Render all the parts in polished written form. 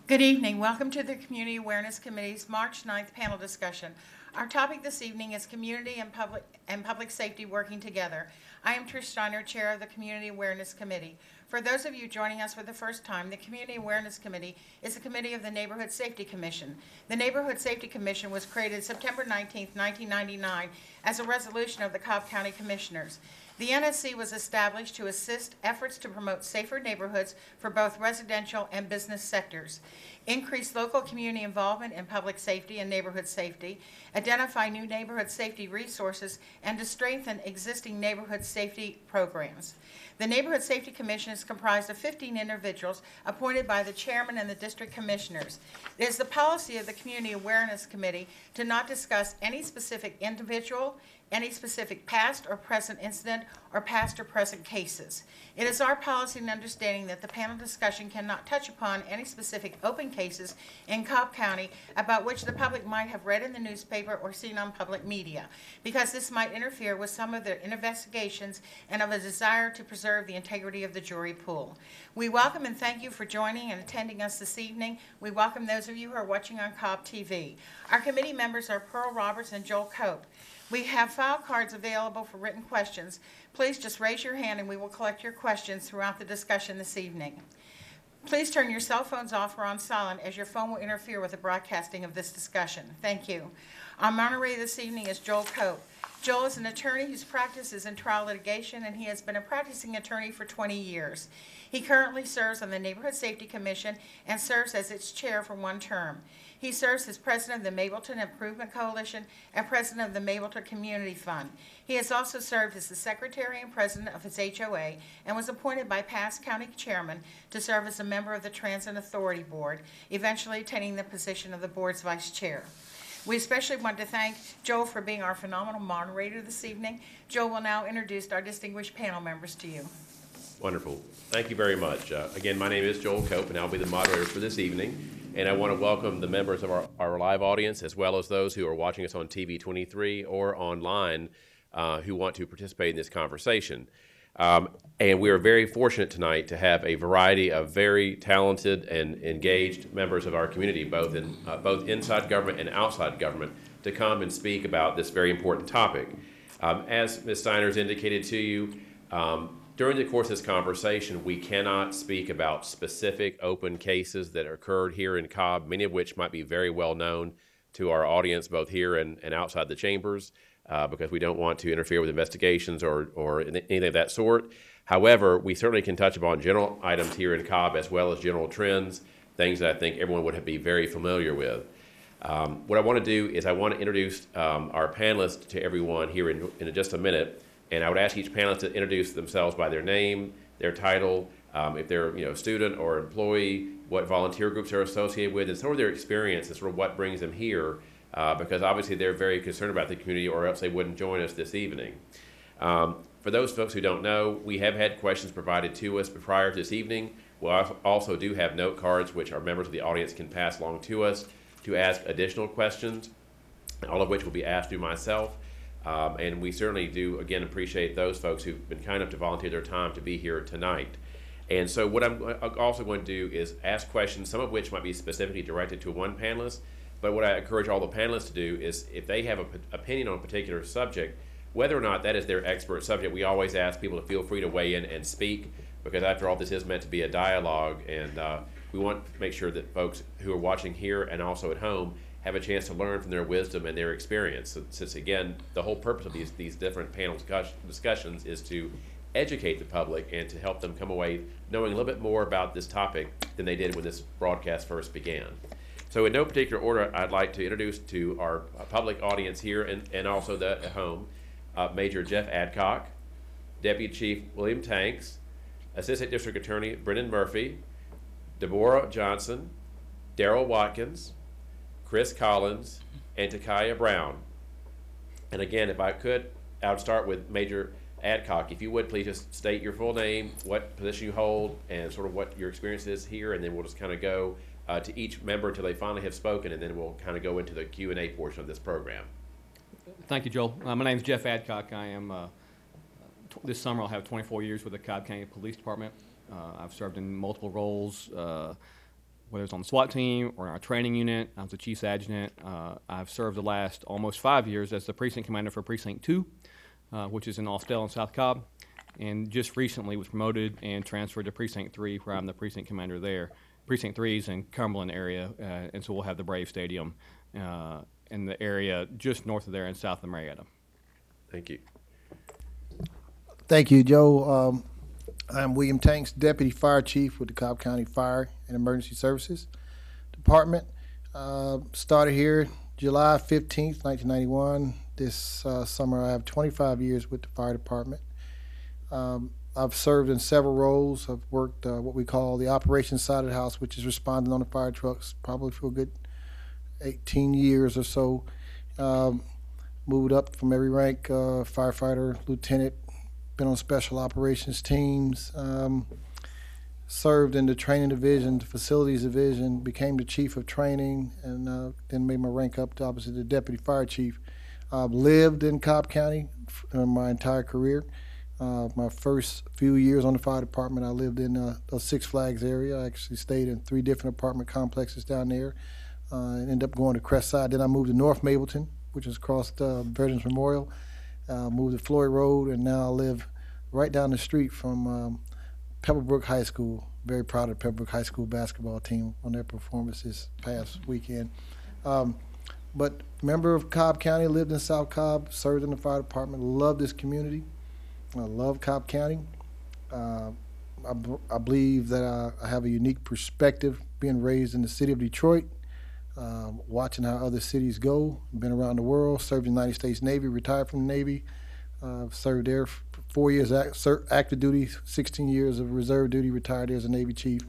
Good evening. Welcome to the Community Awareness Committee's March 9th panel discussion. Our topic this evening is community and public safety working together. I am Trish Steiner, Chair of the Community Awareness Committee. For those of you joining us for the first time, the Community Awareness Committee is a committee of the Neighborhood Safety Commission. The Neighborhood Safety Commission was created September 19, 1999 as a resolution of the Cobb County Commissioners. The NSC was established to assist efforts to promote safer neighborhoods for both residential and business sectors, increase local community involvement in public safety and neighborhood safety, identify new neighborhood safety resources, and to strengthen existing neighborhood safety programs. The Neighborhood Safety Commission is comprised of 15 individuals appointed by the chairman and the district commissioners. It is the policy of the Community Awareness Committee to not discuss any specific individual, any specific past or present incident, or past or present cases. It is our policy and understanding that the panel discussion cannot touch upon any specific open cases in Cobb County about which the public might have read in the newspaper or seen on public media, because this might interfere with some of their investigations and of a desire to preserve the integrity of the jury pool. We welcome and thank you for joining and attending us this evening. We welcome those of you who are watching on Cobb TV. Our committee members are Pearl Roberts and Joel Cope. We have file cards available for written questions. Please just raise your hand and we will collect your questions throughout the discussion this evening. Please turn your cell phones off or on silent, as your phone will interfere with the broadcasting of this discussion. Thank you. Our moderator this evening is Joel Cope. Joel is an attorney whose practice is in trial litigation, and he has been a practicing attorney for 20 years. He currently serves on the Neighborhood Safety Commission and serves as its chair for one term. He serves as president of the Mableton Improvement Coalition and president of the Mableton Community Fund. He has also served as the secretary and president of his HOA and was appointed by past county chairman to serve as a member of the Transit Authority Board, eventually attaining the position of the board's vice chair. We especially want to thank Joel for being our phenomenal moderator this evening. Joel will now introduce our distinguished panel members to you. Wonderful. Thank you very much. Again, my name is Joel Cope, and I'll be the moderator for this evening. And I want to welcome the members of our live audience, as well as those who are watching us on TV 23 or online who want to participate in this conversation. And we are very fortunate tonight to have a variety of very talented and engaged members of our community, both inside government and outside government, to come and speak about this very important topic. As Ms. Steiner's indicated to you, during the course of this conversation, we cannot speak about specific open cases that occurred here in Cobb, many of which might be very well known to our audience, both here and outside the chambers, because we don't want to interfere with investigations or anything of that sort. However, we certainly can touch upon general items here in Cobb, as well as general trends, things that I think everyone would be very familiar with. What I want to do is I want to introduce our panelists to everyone here in just a minute. And I would ask each panelist to introduce themselves by their name, their title, if they're a student or employee, what volunteer groups they're associated with, and sort of their experience and sort of what brings them here, because obviously they're very concerned about the community, or else they wouldn't join us this evening. For those folks who don't know, we have had questions provided to us prior to this evening. We also do have note cards, which our members of the audience can pass along to us to ask additional questions, all of which will be asked through myself. And we certainly do, again, appreciate those folks who've been kind enough to volunteer their time to be here tonight. And so what I'm also going to do is ask questions, some of which might be specifically directed to one panelist, but what I encourage all the panelists to do is, if they have an opinion on a particular subject, whether or not that is their expert subject, we always ask people to feel free to weigh in and speak, because after all, this is meant to be a dialogue, and we want to make sure that folks who are watching here and also at home have a chance to learn from their wisdom and their experience. Since again, the whole purpose of these different panel discussions is to educate the public and to help them come away knowing a little bit more about this topic than they did when this broadcast first began. So in no particular order, I'd like to introduce to our public audience here and also at home, Major Jeff Adcock, Deputy Chief William Tanks, Assistant District Attorney Brendan Murphy, Deborah Johnson, Daryl Watkins, Chris Collins, and Takaya Brown. And again, if I could, I would start with Major Adcock. If you would, please just state your full name, what position you hold, and sort of what your experience is here, and then we'll just kind of go to each member until they finally have spoken, and then we'll kind of go into the Q&A portion of this program. Thank you, Joel. My name is Jeff Adcock. I am, this summer I'll have 24 years with the Cobb County Police Department. I've served in multiple roles, whether it's on the SWAT team or in our training unit. I was the chief's adjutant. I've served the last almost 5 years as the precinct commander for Precinct 2, which is in Austell and South Cobb, and just recently was promoted and transferred to Precinct 3, where I'm the precinct commander there. Precinct 3 is in Cumberland area, and so we'll have the Brave Stadium in the area just north of there in south of Marietta. Thank you. Thank you, Joe. I'm William Tanks, Deputy Fire Chief with the Cobb County Fire and Emergency Services Department. Started here July 15th, 1991. This summer I have 25 years with the fire department. I've served in several roles. I've worked what we call the operations side of the house, which is responding on the fire trucks, probably for a good 18 years or so. Moved up from every rank, firefighter, lieutenant, been on special operations teams, served in the training division, the facilities division, became the chief of training, and then made my rank up to obviously the deputy fire chief. I've lived in Cobb County my entire career. My first few years on the fire department, I lived in the Six Flags area. I actually stayed in 3 different apartment complexes down there, and ended up going to Crestside. Then I moved to North Mableton, which is across the Veterans Memorial. Moved to Floyd Road, and now I live right down the street from Pebblebrook High School. Very proud of the Pebblebrook High School basketball team on their performance this past weekend. But member of Cobb County, lived in South Cobb, served in the fire department, love this community. I love Cobb County. I believe that I have a unique perspective being raised in the city of Detroit, watching how other cities go. Been around the world, served in the United States Navy, retired from the Navy. Served there for 4 years active duty, 16 years of reserve duty, retired there as a Navy chief.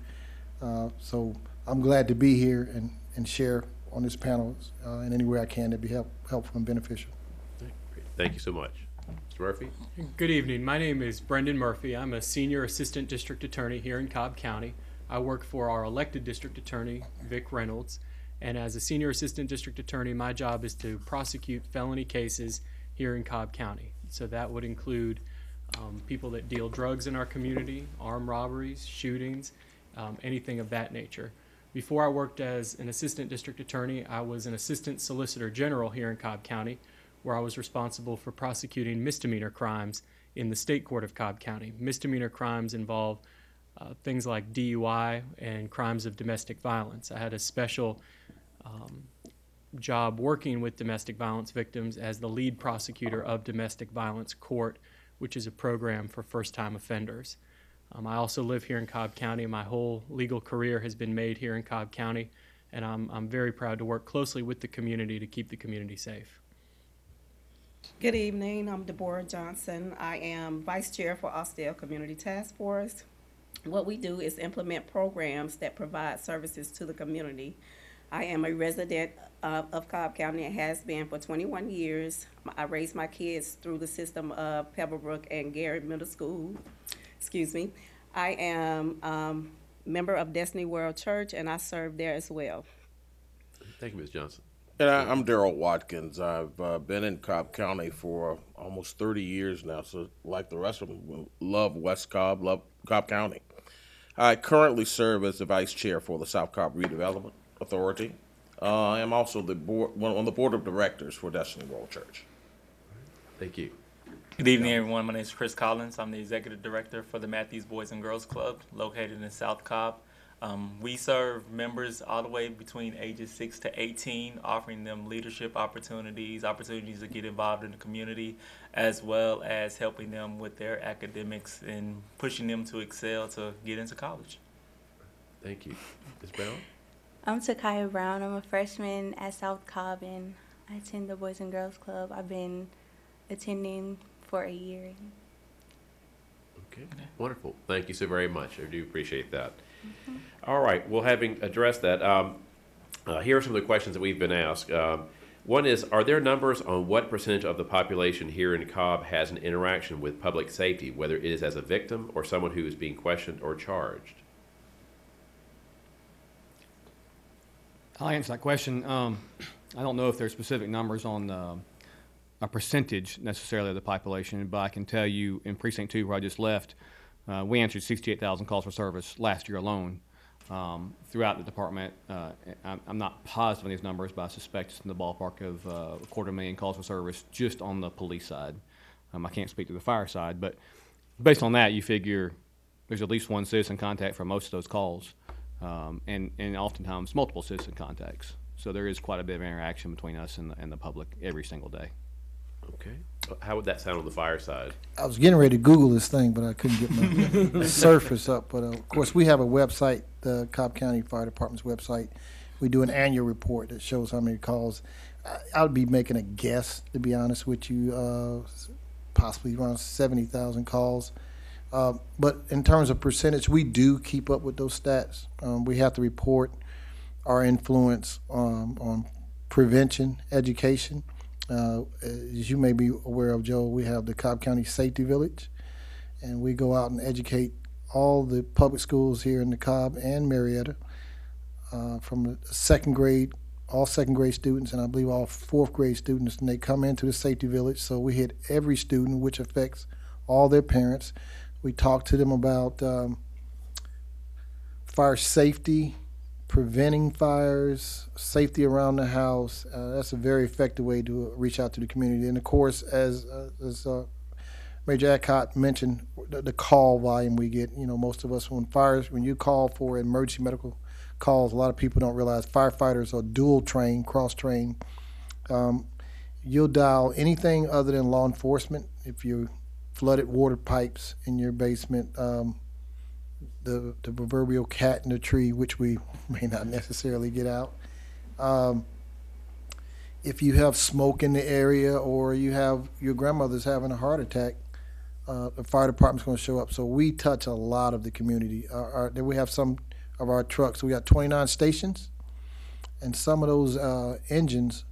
So I'm glad to be here and share on this panel in any way I can to be helpful and beneficial. Thank you so much. Mr. Murphy? Good evening. My name is Brendan Murphy. I'm a senior assistant district attorney here in Cobb County. I work for our elected district attorney, Vic Reynolds. And as a senior assistant district attorney, my job is to prosecute felony cases here in Cobb County. So that would include people that deal drugs in our community, armed robberies, shootings, anything of that nature. Before I worked as an assistant district attorney, I was an assistant solicitor general here in Cobb County, where I was responsible for prosecuting misdemeanor crimes in the state court of Cobb County. Misdemeanor crimes involve things like DUI and crimes of domestic violence. I had a special job working with domestic violence victims as the lead prosecutor of Domestic Violence Court, which is a program for first-time offenders. I also live here in Cobb County. My whole legal career has been made here in Cobb County, and I'm very proud to work closely with the community to keep the community safe. Good evening. I'm Deborah Johnson. I am Vice Chair for Austell Community Task Force. What we do is implement programs that provide services to the community. I am a resident of Cobb County and has been for 21 years. I raised my kids through the system of Pebblebrook and Garrett Middle School. Excuse me. I am member of Destiny World Church, and I serve there as well. Thank you, Ms. Johnson. And I'm Daryl Watkins. I've been in Cobb County for almost 30 years now, so like the rest of them, love West Cobb, love Cobb County. I currently serve as the Vice Chair for the South Cobb Redevelopment Authority. I am also on the Board of Directors for Destiny World Church. Thank you. Good evening, everyone. My name is Chris Collins. I'm the Executive Director for the Matthews Boys and Girls Club, located in South Cobb. We serve members all the way between ages 6 to 18, offering them leadership opportunities to get involved in the community, as well as helping them with their academics and pushing them to excel to get into college. Thank you. Ms. Brown? I'm Takaya Brown. I'm a freshman at South Cobb, and I attend the Boys and Girls Club. I've been attending for a year. Okay, wonderful. Thank you so very much. I do appreciate that. Mm-hmm. All right, well, having addressed that, here are some of the questions that we've been asked. One is, are there numbers on what percentage of the population here in Cobb has an interaction with public safety, whether it is as a victim or someone who is being questioned or charged? I'll answer that question. I don't know if there's specific numbers on a percentage necessarily of the population, but I can tell you in Precinct 2, where I just left, we answered 68,000 calls for service last year alone. throughout the department. I'm not positive on these numbers, but I suspect it's in the ballpark of a 250,000 calls for service just on the police side. I can't speak to the fire side, but based on that, you figure there's at least one citizen contact for most of those calls, and oftentimes multiple citizen contacts. So there is quite a bit of interaction between us and the public every single day. Okay. How would that sound on the fire side? I was getting ready to Google this thing, but I couldn't get my surface up. But of course, we have a website, the Cobb County Fire Department's website. We do an annual report that shows how many calls. I would be making a guess, to be honest with you, possibly around 70,000 calls. But in terms of percentage, we do keep up with those stats. We have to report our influence on prevention, education. As you may be aware of, Joe, we have the Cobb County Safety Village, and we go out and educate all the public schools here in the Cobb and Marietta, from the second grade, all second grade students, and I believe all fourth grade students, and they come into the Safety Village. So we hit every student, which affects all their parents. We talk to them about fire safety, preventing fires, safety around the house. That's a very effective way to reach out to the community. And of course, as Major Adcott mentioned, the call volume we get. You know, most of us, when you call for emergency medical calls, a lot of people don't realize firefighters are dual trained, cross trained. You'll dial anything other than law enforcement. If you flooded water pipes in your basement, the proverbial cat in the tree, which we may not necessarily get out. If you have smoke in the area, or you have your grandmother's having a heart attack, the fire department's going to show up. So we touch a lot of the community. Then we have some of our trucks. We got 29 stations, and some of those engines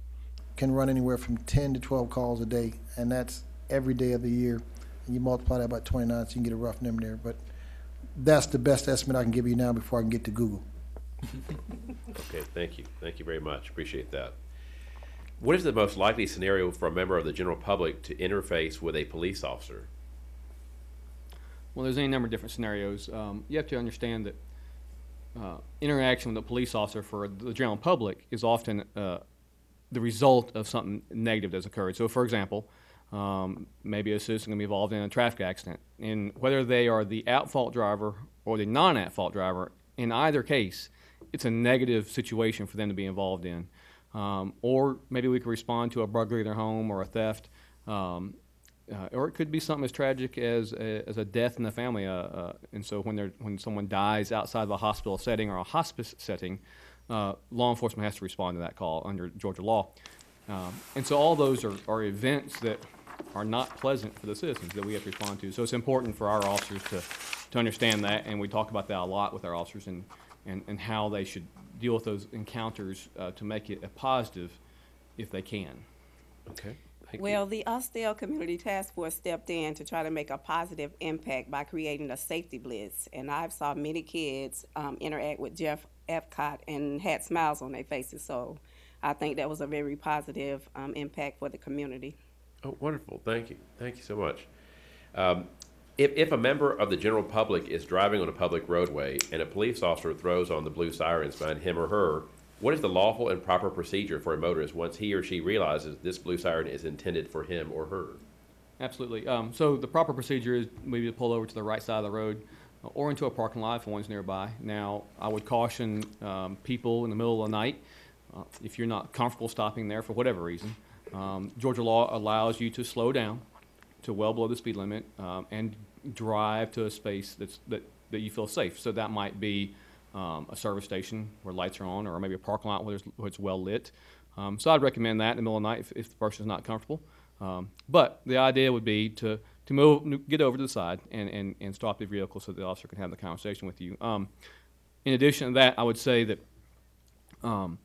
can run anywhere from 10 to 12 calls a day, and that's every day of the year. And you multiply that by 29, so you can get a rough number there. But that's the best estimate I can give you now before I can get to Google. Okay, thank you. Thank you very much. Appreciate that. What is the most likely scenario for a member of the general public to interface with a police officer? Well, there's any number of different scenarios. You have to understand that interaction with a police officer for the general public is often the result of something negative that's occurred. So, for example, maybe a citizen can be involved in a traffic accident, and whether they are the at-fault driver or the non-at-fault driver, in either case, it's a negative situation for them to be involved in. Or maybe we could respond to a burglary in their home or a theft, or it could be something as tragic as a death in the family. And so when someone dies outside of a hospital setting or a hospice setting, law enforcement has to respond to that call under Georgia law. And so all those are events that are not pleasant for the citizens that we have to respond to. So it's important for our officers to understand that, and we talk about that a lot with our officers and how they should deal with those encounters to make it a positive if they can. Okay. Thank Well, the Austell Community Task Force stepped in to try to make a positive impact by creating a safety blitz. And I've saw many kids interact with Jeff Epcot and had smiles on their faces. So I think that was a very positive impact for the community. Oh, wonderful. Thank you. Thank you so much. If a member of the general public is driving on a public roadway and a police officer throws on the blue sirens behind him or her, what is the lawful and proper procedure for a motorist once he or she realizes this blue siren is intended for him or her? Absolutely. So the proper procedure is maybe to pull over to the right side of the road or into a parking lot if one's nearby. Now, I would caution people in the middle of the night, if you're not comfortable stopping there for whatever reason, Georgia law allows you to slow down to well below the speed limit and drive to a space that you feel safe. So that might be a service station where lights are on, or maybe a parking lot where it's well lit. So I'd recommend that in the middle of the night if the person's not comfortable. But the idea would be to get over to the side and stop the vehicle so the officer can have the conversation with you. In addition to that, I would say that in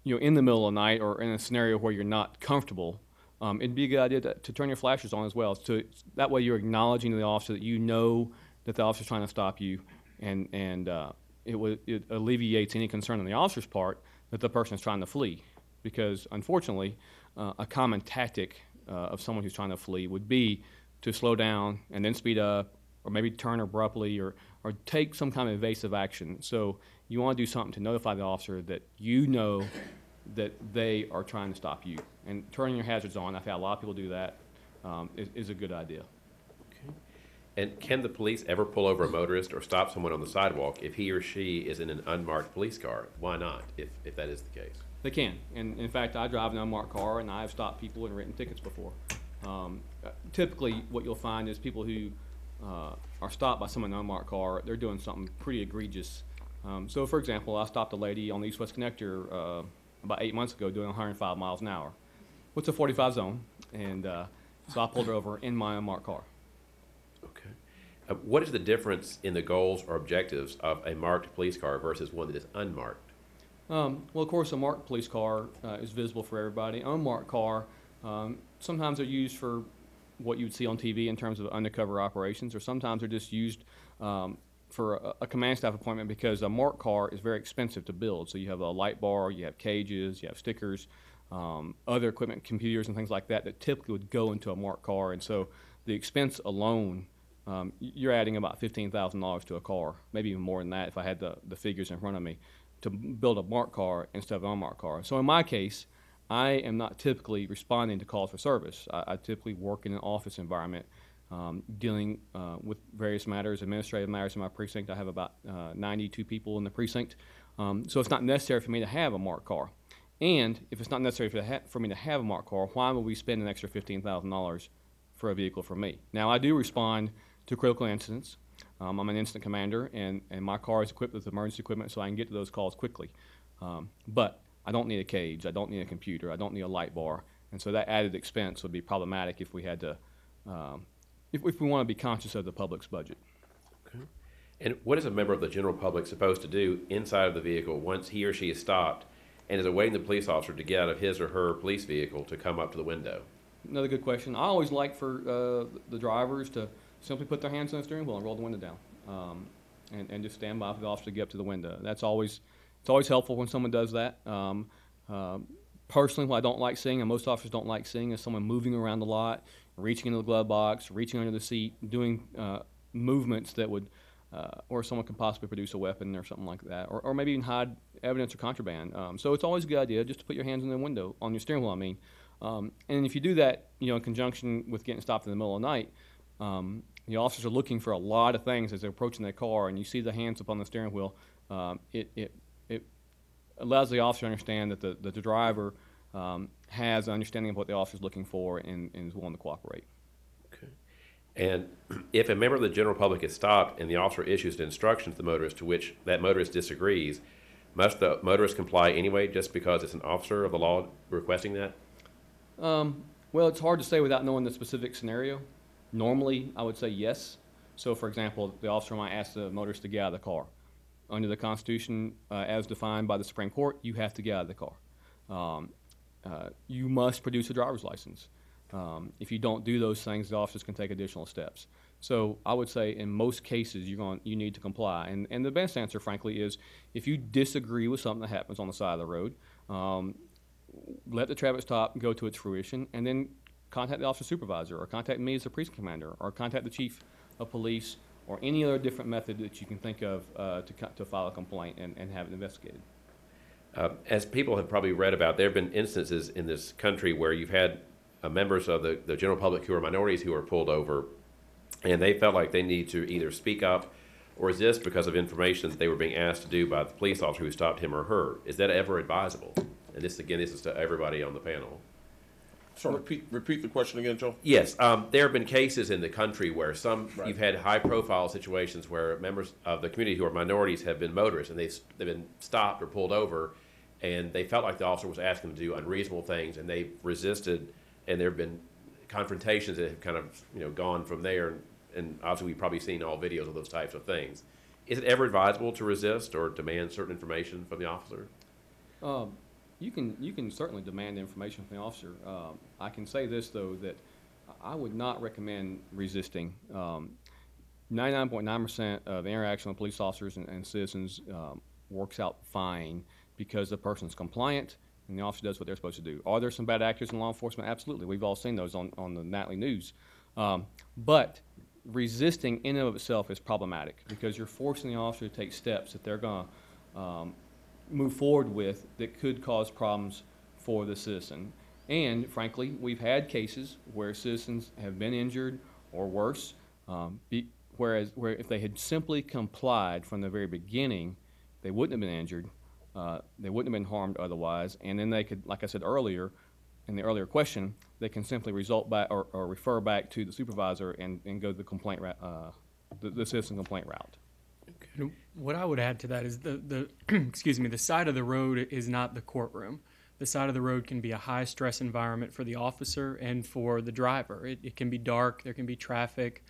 the middle of the night or in a scenario where you're not comfortable, it'd be a good idea to turn your flashers on as well. So that way you're acknowledging to the officer that you know that the officer's trying to stop you, and it alleviates any concern on the officer's part that the person is trying to flee. Because unfortunately, a common tactic of someone who's trying to flee would be to slow down and then speed up maybe turn abruptly or take some kind of evasive action. So you want to do something to notify the officer that you know that they are trying to stop you. And turning your hazards on, I've had a lot of people do that, is a good idea. And can the police ever pull over a motorist or stop someone on the sidewalk if he or she is in an unmarked police car? Why not, if that is the case? They can. And in fact, I drive an unmarked car, and I have stopped people and written tickets before. Typically, what you'll find is people who are stopped by someone in an unmarked car, they're doing something pretty egregious. So, for example, I stopped a lady on the East-West Connector about 8 months ago doing 105 miles an hour. What's a 45 zone? And so I pulled her over in my unmarked car. Okay. What is the difference in the goals or objectives of a marked police car versus one that is unmarked? Well, of course, a marked police car is visible for everybody. Unmarked car, sometimes they're used for what you would see on TV in terms of undercover operations, or sometimes they're just used for a command staff appointment because a marked car is very expensive to build. So you have a light bar, you have cages, you have stickers, other equipment, computers and things like that that typically would go into a marked car. And so the expense alone, you're adding about $15,000 to a car, maybe even more than that if I had the figures in front of me, to build a marked car instead of an unmarked car. So in my case, I am not typically responding to calls for service. I typically work in an office environment dealing with various matters, administrative matters in my precinct. I have about 92 people in the precinct. So it's not necessary for me to have a marked car. And if it's not necessary for me to have a marked car, why would we spend an extra $15,000 for a vehicle for me? Now, I do respond to critical incidents. I'm an incident commander, and my car is equipped with emergency equipment so I can get to those calls quickly. But I don't need a cage. I don't need a computer. I don't need a light bar. And so that added expense would be problematic if we had to, if we want to be conscious of the public's budget. Okay. And what is a member of the general public supposed to do inside of the vehicle once he or she is stopped and is awaiting the police officer to get out of his or her police vehicle to come up to the window? Another good question. I always like for the drivers to simply put their hands on the steering wheel and roll the window down, and just stand by for the officer to get up to the window. It's always helpful when someone does that. Personally, what I don't like seeing, and most officers don't like seeing, is someone moving around the lot, reaching into the glove box, reaching under the seat, doing movements that would, or someone could possibly produce a weapon or something like that, or maybe even hide evidence or contraband. So it's always a good idea just to put your hands on the window, on your steering wheel, I mean. And if you do that, in conjunction with getting stopped in the middle of the night, the officers are looking for a lot of things as they're approaching their car, and you see the hands up on the steering wheel. It allows the officer to understand that the driver has an understanding of what the officer is looking for and is willing to cooperate. Okay. And if a member of the general public is stopped and the officer issues an instruction to the motorist to which that motorist disagrees, must the motorist comply anyway just because it's an officer of the law requesting that? Well, it's hard to say without knowing the specific scenario. Normally, I would say yes. So, for example, the officer might ask the motorist to get out of the car. Under the Constitution, as defined by the Supreme Court, you have to get out of the car. You must produce a driver's license. If you don't do those things, the officers can take additional steps. So I would say in most cases, you need to comply. And the best answer, frankly, is if you disagree with something that happens on the side of the road, let the traffic stop go to its fruition, and then contact the officer supervisor, or contact me as the precinct commander, or contact the chief of police, or any other different method that you can think of to file a complaint and have it investigated. As people have probably read about, there have been instances in this country where you've had members of the general public who are minorities who are pulled over, and they felt like they need to either speak up or resist because of information that they were being asked to do by the police officer who stopped him or her. Is that ever advisable? And this is to everybody on the panel. So repeat the question again, Joe. Yes, there have been cases in the country where you've had high-profile situations where members of the community who are minorities have been motorists, and they've been stopped or pulled over, and they felt like the officer was asking them to do unreasonable things, and they've resisted, and there have been confrontations that have kind of gone from there, and obviously we've probably seen all videos of those types of things. Is it ever advisable to resist or demand certain information from the officer? You can certainly demand information from the officer. I can say this, though, that I would not recommend resisting. 99.9% of interaction with police officers and citizens works out fine because the person's compliant and the officer does what they're supposed to do. Are there some bad actors in law enforcement? Absolutely. We've all seen those on the nightly news. But resisting in and of itself is problematic because you're forcing the officer to take steps that they're going to move forward with that could cause problems for the citizen. And frankly, we've had cases where citizens have been injured or worse, where if they had simply complied from the very beginning, they wouldn't have been injured, they wouldn't have been harmed otherwise, and then they could, like I said earlier, in the earlier question, they can simply result back or refer back to the supervisor and go to the complaint the citizen complaint route. And what I would add to that is the excuse me, the side of the road is not the courtroom. The side of the road can be a high stress environment for the officer and for the driver. It can be dark, there can be traffic.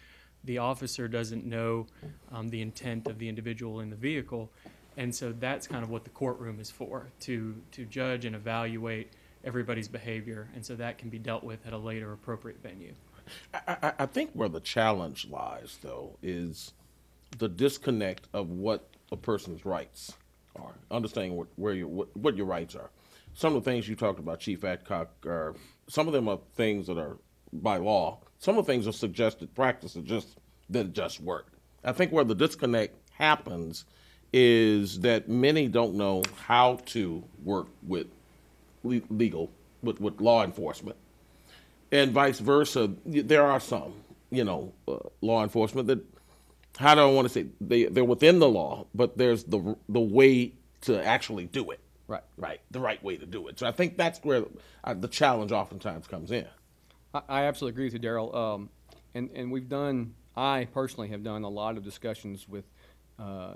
The officer doesn't know the intent of the individual in the vehicle. And so that's kind of what the courtroom is for, to judge and evaluate everybody's behavior. And so that can be dealt with at a later appropriate venue. I think where the challenge lies, though, is the disconnect of what a person's rights are, understanding what your rights are. Some of the things you talked about, Chief Adcock, some of them are things that are by law. Some of the things are suggested practices that just work. I think where the disconnect happens is that many don't know how to work with legal, with law enforcement. And vice versa, there are some, law enforcement that, how do I want to say, they're within the law, but there's the way to actually do it. Right, the right way to do it. So I think that's where the challenge oftentimes comes in. I absolutely agree with you, Daryl. And I personally have done a lot of discussions with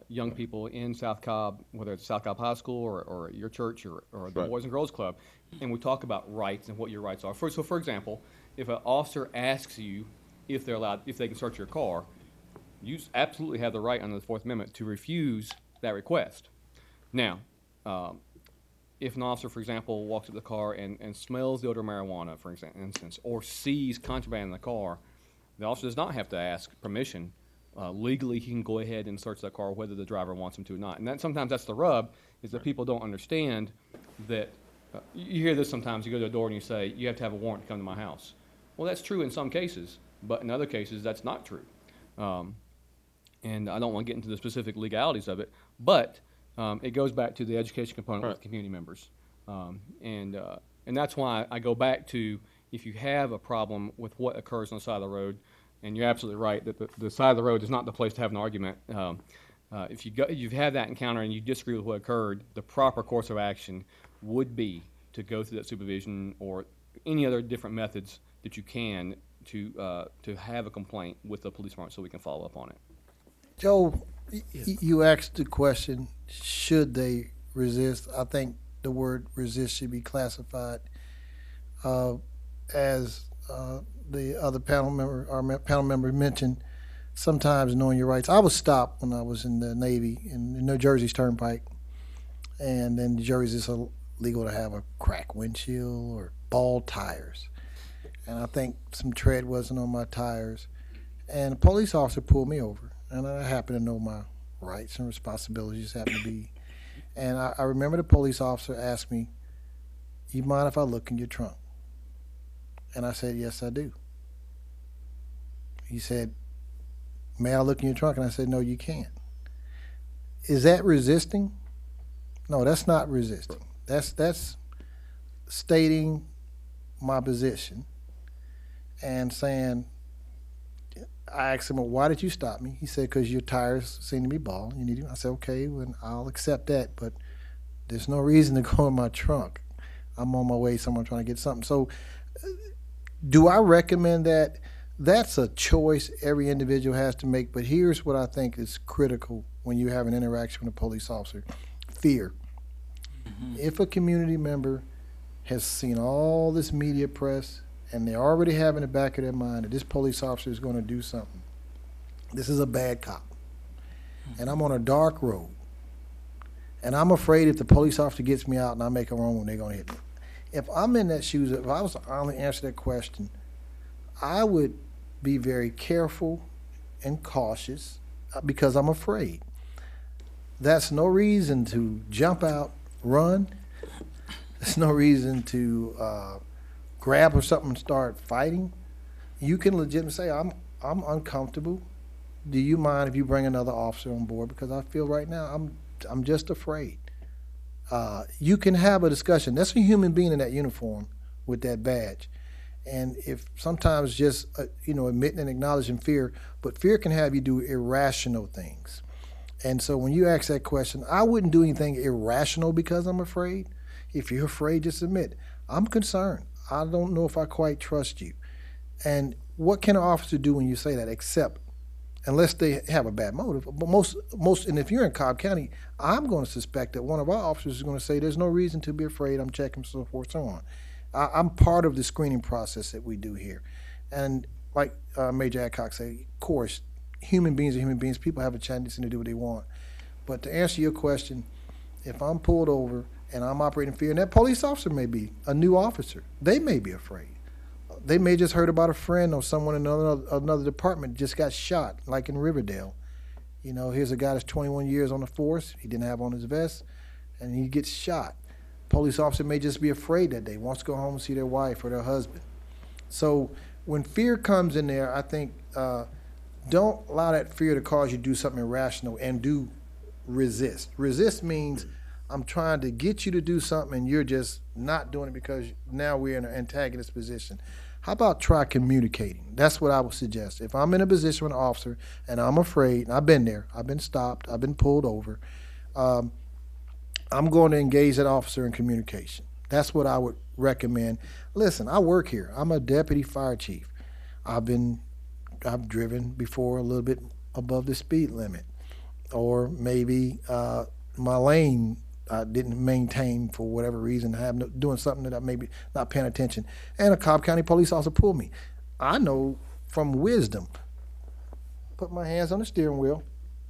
young people in South Cobb, whether it's South Cobb High School or your church or the Right. Boys and Girls Club, and we talk about rights and what your rights are. So, for example, if an officer asks you if they can search your car, you absolutely have the right under the Fourth Amendment to refuse that request. Now, if an officer, for example, walks up to the car and smells the odor of marijuana, for instance, or sees contraband in the car, the officer does not have to ask permission. Legally, he can go ahead and search that car whether the driver wants him to or not. And sometimes that's the rub, is that people don't understand that. You hear this sometimes. You go to a door and you say, you have to have a warrant to come to my house. Well, that's true in some cases, but in other cases, that's not true. And I don't want to get into the specific legalities of it, but it goes back to the education component with community members. And that's why I go back to, if you have a problem with what occurs on the side of the road, and you're absolutely right that the side of the road is not the place to have an argument. If you've had that encounter and you disagree with what occurred, the proper course of action would be to go through that supervision or any other different methods that you can to have a complaint with the police department so we can follow up on it. Joe, you asked the question, should they resist? I think the word resist should be classified as the other panel member mentioned, sometimes knowing your rights. I was stopped when I was in the Navy in the New Jersey's Turnpike, and in New Jersey it's illegal to have a cracked windshield or bald tires. And I think some tread wasn't on my tires, and a police officer pulled me over, and I happen to know my rights and responsibilities happen to be. And I remember the police officer asked me, "You mind if I look in your trunk?" And I said, "Yes, I do." He said, "May I look in your trunk?" And I said, "No, you can't." Is that resisting? No, that's not resisting. That's stating my position and saying, I asked him, "Well, why did you stop me?" He said, "Because your tires seem to be bald. You need to." I said, "Okay, well, I'll accept that, but there's no reason to go in my trunk. I'm on my way somewhere trying to get something." So do I recommend that? That's a choice every individual has to make, but here's what I think is critical when you have an interaction with a police officer. Fear. If a community member has seen all this media press and they already have in the back of their mind that this police officer is going to do something, this is a bad cop, and I'm on a dark road, and I'm afraid if the police officer gets me out and I make a wrong one, they're going to hit me. If I'm in that shoes, if I was to honestly answer that question, I would be very careful and cautious because I'm afraid. That's no reason to jump out, run. There's no reason to grab or something and start fighting. You can legitimately say, I'm uncomfortable. Do you mind if you bring another officer on board? Because I feel right now I'm just afraid. You can have a discussion. That's a human being in that uniform with that badge. And if sometimes just, admitting and acknowledging fear, but fear can have you do irrational things. And so when you ask that question, I wouldn't do anything irrational because I'm afraid. If you're afraid, just admit, I'm concerned. I don't know if I quite trust you. And what can an officer do when you say that, except unless they have a bad motive? But most, and if you're in Cobb County, I'm going to suspect that one of our officers is going to say, there's no reason to be afraid, I'm checking, so forth, so on. I'm part of the screening process that we do here. And like Major Adcock said, of course, human beings are human beings. People have a tendency to do what they want. But to answer your question, if I'm pulled over and I'm operating fear, and that police officer may be a new officer, they may be afraid. They may just heard about a friend or someone in another department just got shot, like in Riverdale. Here's a guy that's 21 years on the force. He didn't have on his vest, and he gets shot. Police officer may just be afraid that day, wants to go home and see their wife or their husband. So when fear comes in there, I think don't allow that fear to cause you to do something irrational, and do resist. Resist means I'm trying to get you to do something and you're just not doing it because now we're in an antagonist position. How about try communicating? That's what I would suggest. If I'm in a position with an officer and I'm afraid, and I've been there, I've been stopped, I've been pulled over, I'm going to engage that officer in communication. That's what I would recommend. Listen, I work here. I'm a deputy fire chief. I've driven before a little bit above the speed limit, or maybe my lane I didn't maintain for whatever reason. Doing something that I maybe not paying attention, and a Cobb County police officer pulled me. I know from wisdom, put my hands on the steering wheel,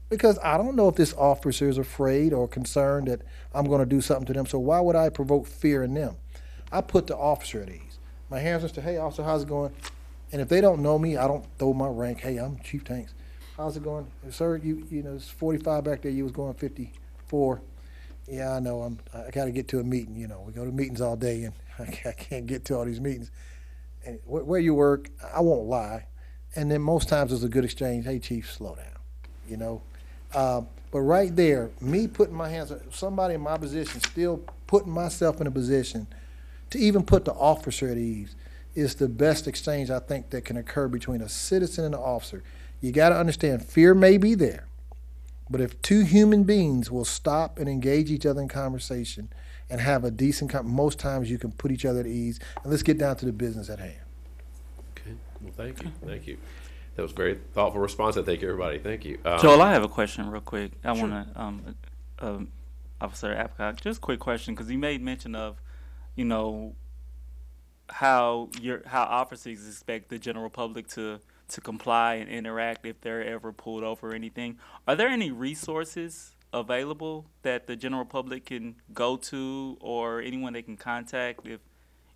because I don't know if this officer is afraid or concerned that I'm going to do something to them. So why would I provoke fear in them? I put the officer at ease. My hands on the hey, officer, how's it going? And if they don't know me, I don't throw my rank. Hey, I'm Chief Tanks. How's it going? Sir, you know, it's 45 back there. You was going 54. Yeah, I know. I got to get to a meeting. You know, we go to meetings all day, and I can't get to all these meetings. And where you work, I won't lie. And then most times it's a good exchange. Hey, Chief, slow down. You know. But right there, me putting my hands on somebody in my position, still putting myself in a position to even put the officer at ease, is the best exchange I think that can occur between a citizen and an officer. You got to understand, fear may be there, but if two human beings will stop and engage each other in conversation and have a decent most times you can put each other at ease. And let's get down to the business at hand. Okay. Well, thank you. Thank you. That was a very thoughtful response. I thank everybody. Thank you. Joel, I have a question real quick. I Sure. want to, Officer Apcock, just a quick question, because you made mention of, you know, how officers expect the general public to comply and interact if they're ever pulled over or anything. Are there any resources available that the general public can go to, or anyone they can contact if,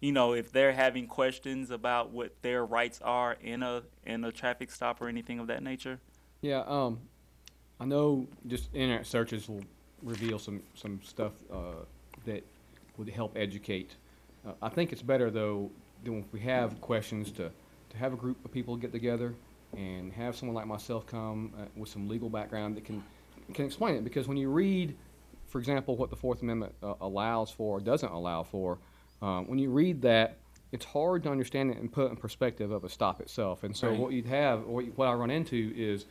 you know, if they're having questions about what their rights are in a traffic stop or anything of that nature? Yeah, I know just internet searches will reveal some stuff that would help educate. I think it's better, though, than if we have questions to have a group of people get together and have someone like myself come with some legal background that can explain it. Because when you read, for example, what the Fourth Amendment allows for or doesn't allow for, when you read that, it's hard to understand it and put in perspective of a stop itself. And so Right. what you'd have, or what I run into is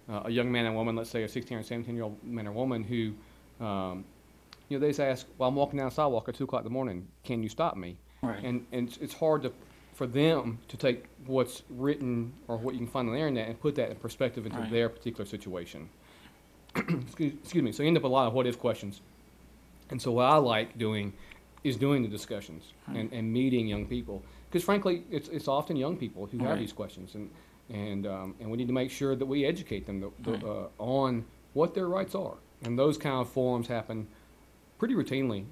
a young man and woman, let's say a 16 or 17-year-old man or woman who, you know, they just ask, well, I'm walking down the sidewalk at 2 o'clock in the morning, can you stop me? Right. And it's hard for them to take what's written or what you can find on the internet and put that in perspective into Right. their particular situation. Excuse me. So you end up with a lot of what if questions. And so what I like doing is doing the discussions and meeting young people. Because frankly, it's often young people who have Right. these questions. And we need to make sure that we educate them on what their rights are. And those kind of forums happen pretty routinely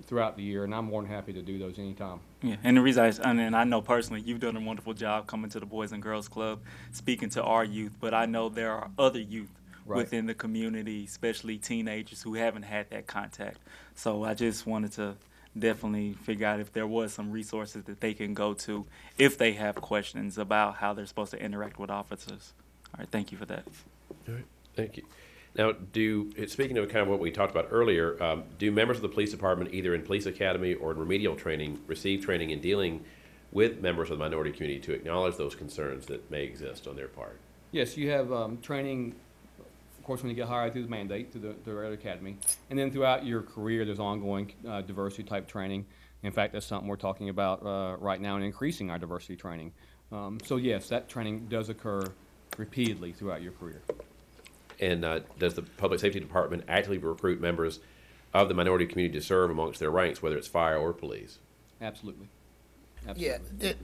throughout the year, and I'm more than happy to do those anytime. Yeah, and the reason and I know personally you've done a wonderful job coming to the Boys and Girls Club, speaking to our youth, but I know there are other youth Right. within the community, especially teenagers who haven't had that contact. So I just wanted to definitely figure out if there was some resources that they can go to if they have questions about how they're supposed to interact with officers. All right, thank you for that. All right, thank you. Now, speaking of kind of what we talked about earlier, do members of the police department, either in police academy or in remedial training, receive training in dealing with members of the minority community to acknowledge those concerns that may exist on their part? Yes, you have training, of course, when you get hired through the mandate, through the regular academy. And then throughout your career, there's ongoing diversity type training. In fact, that's something we're talking about right now in increasing our diversity training. So yes, that training does occur repeatedly throughout your career. And does the Public Safety Department actively recruit members of the minority community to serve amongst their ranks, whether it's fire or police? Absolutely. Yeah, Absolutely.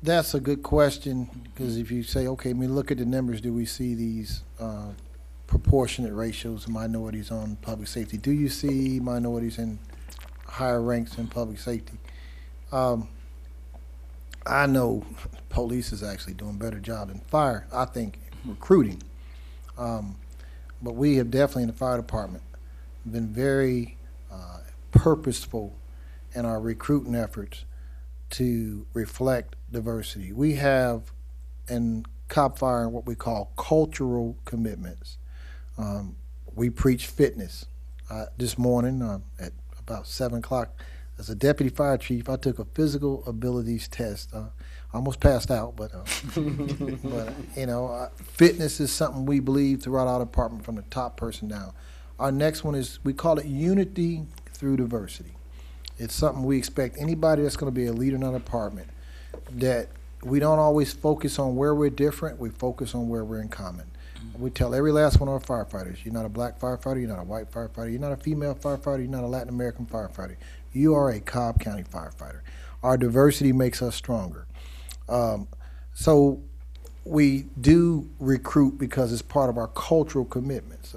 that's a good question, because if you say, okay, I mean, look at the numbers, do we see these proportionate ratios of minorities on public safety? Do you see minorities in higher ranks in public safety? I know police is actually doing a better job than fire, I think, recruiting. But we have definitely in the fire department been very purposeful in our recruiting efforts to reflect diversity. We have in COP Fire what we call cultural commitments. We preach fitness. This morning at about 7 o'clock, as a deputy fire chief, I took a physical abilities test. I almost passed out, but you know, fitness is something we believe throughout our department from the top person down. Our next one is, we call it unity through diversity. It's something we expect anybody that's going to be a leader in our department, that we don't always focus on where we're different, we focus on where we're in common. We tell every last one of our firefighters, you're not a black firefighter, you're not a white firefighter, you're not a female firefighter, you're not a Latin American firefighter. You are a Cobb County firefighter. Our diversity makes us stronger. So we do recruit because it's part of our cultural commitments.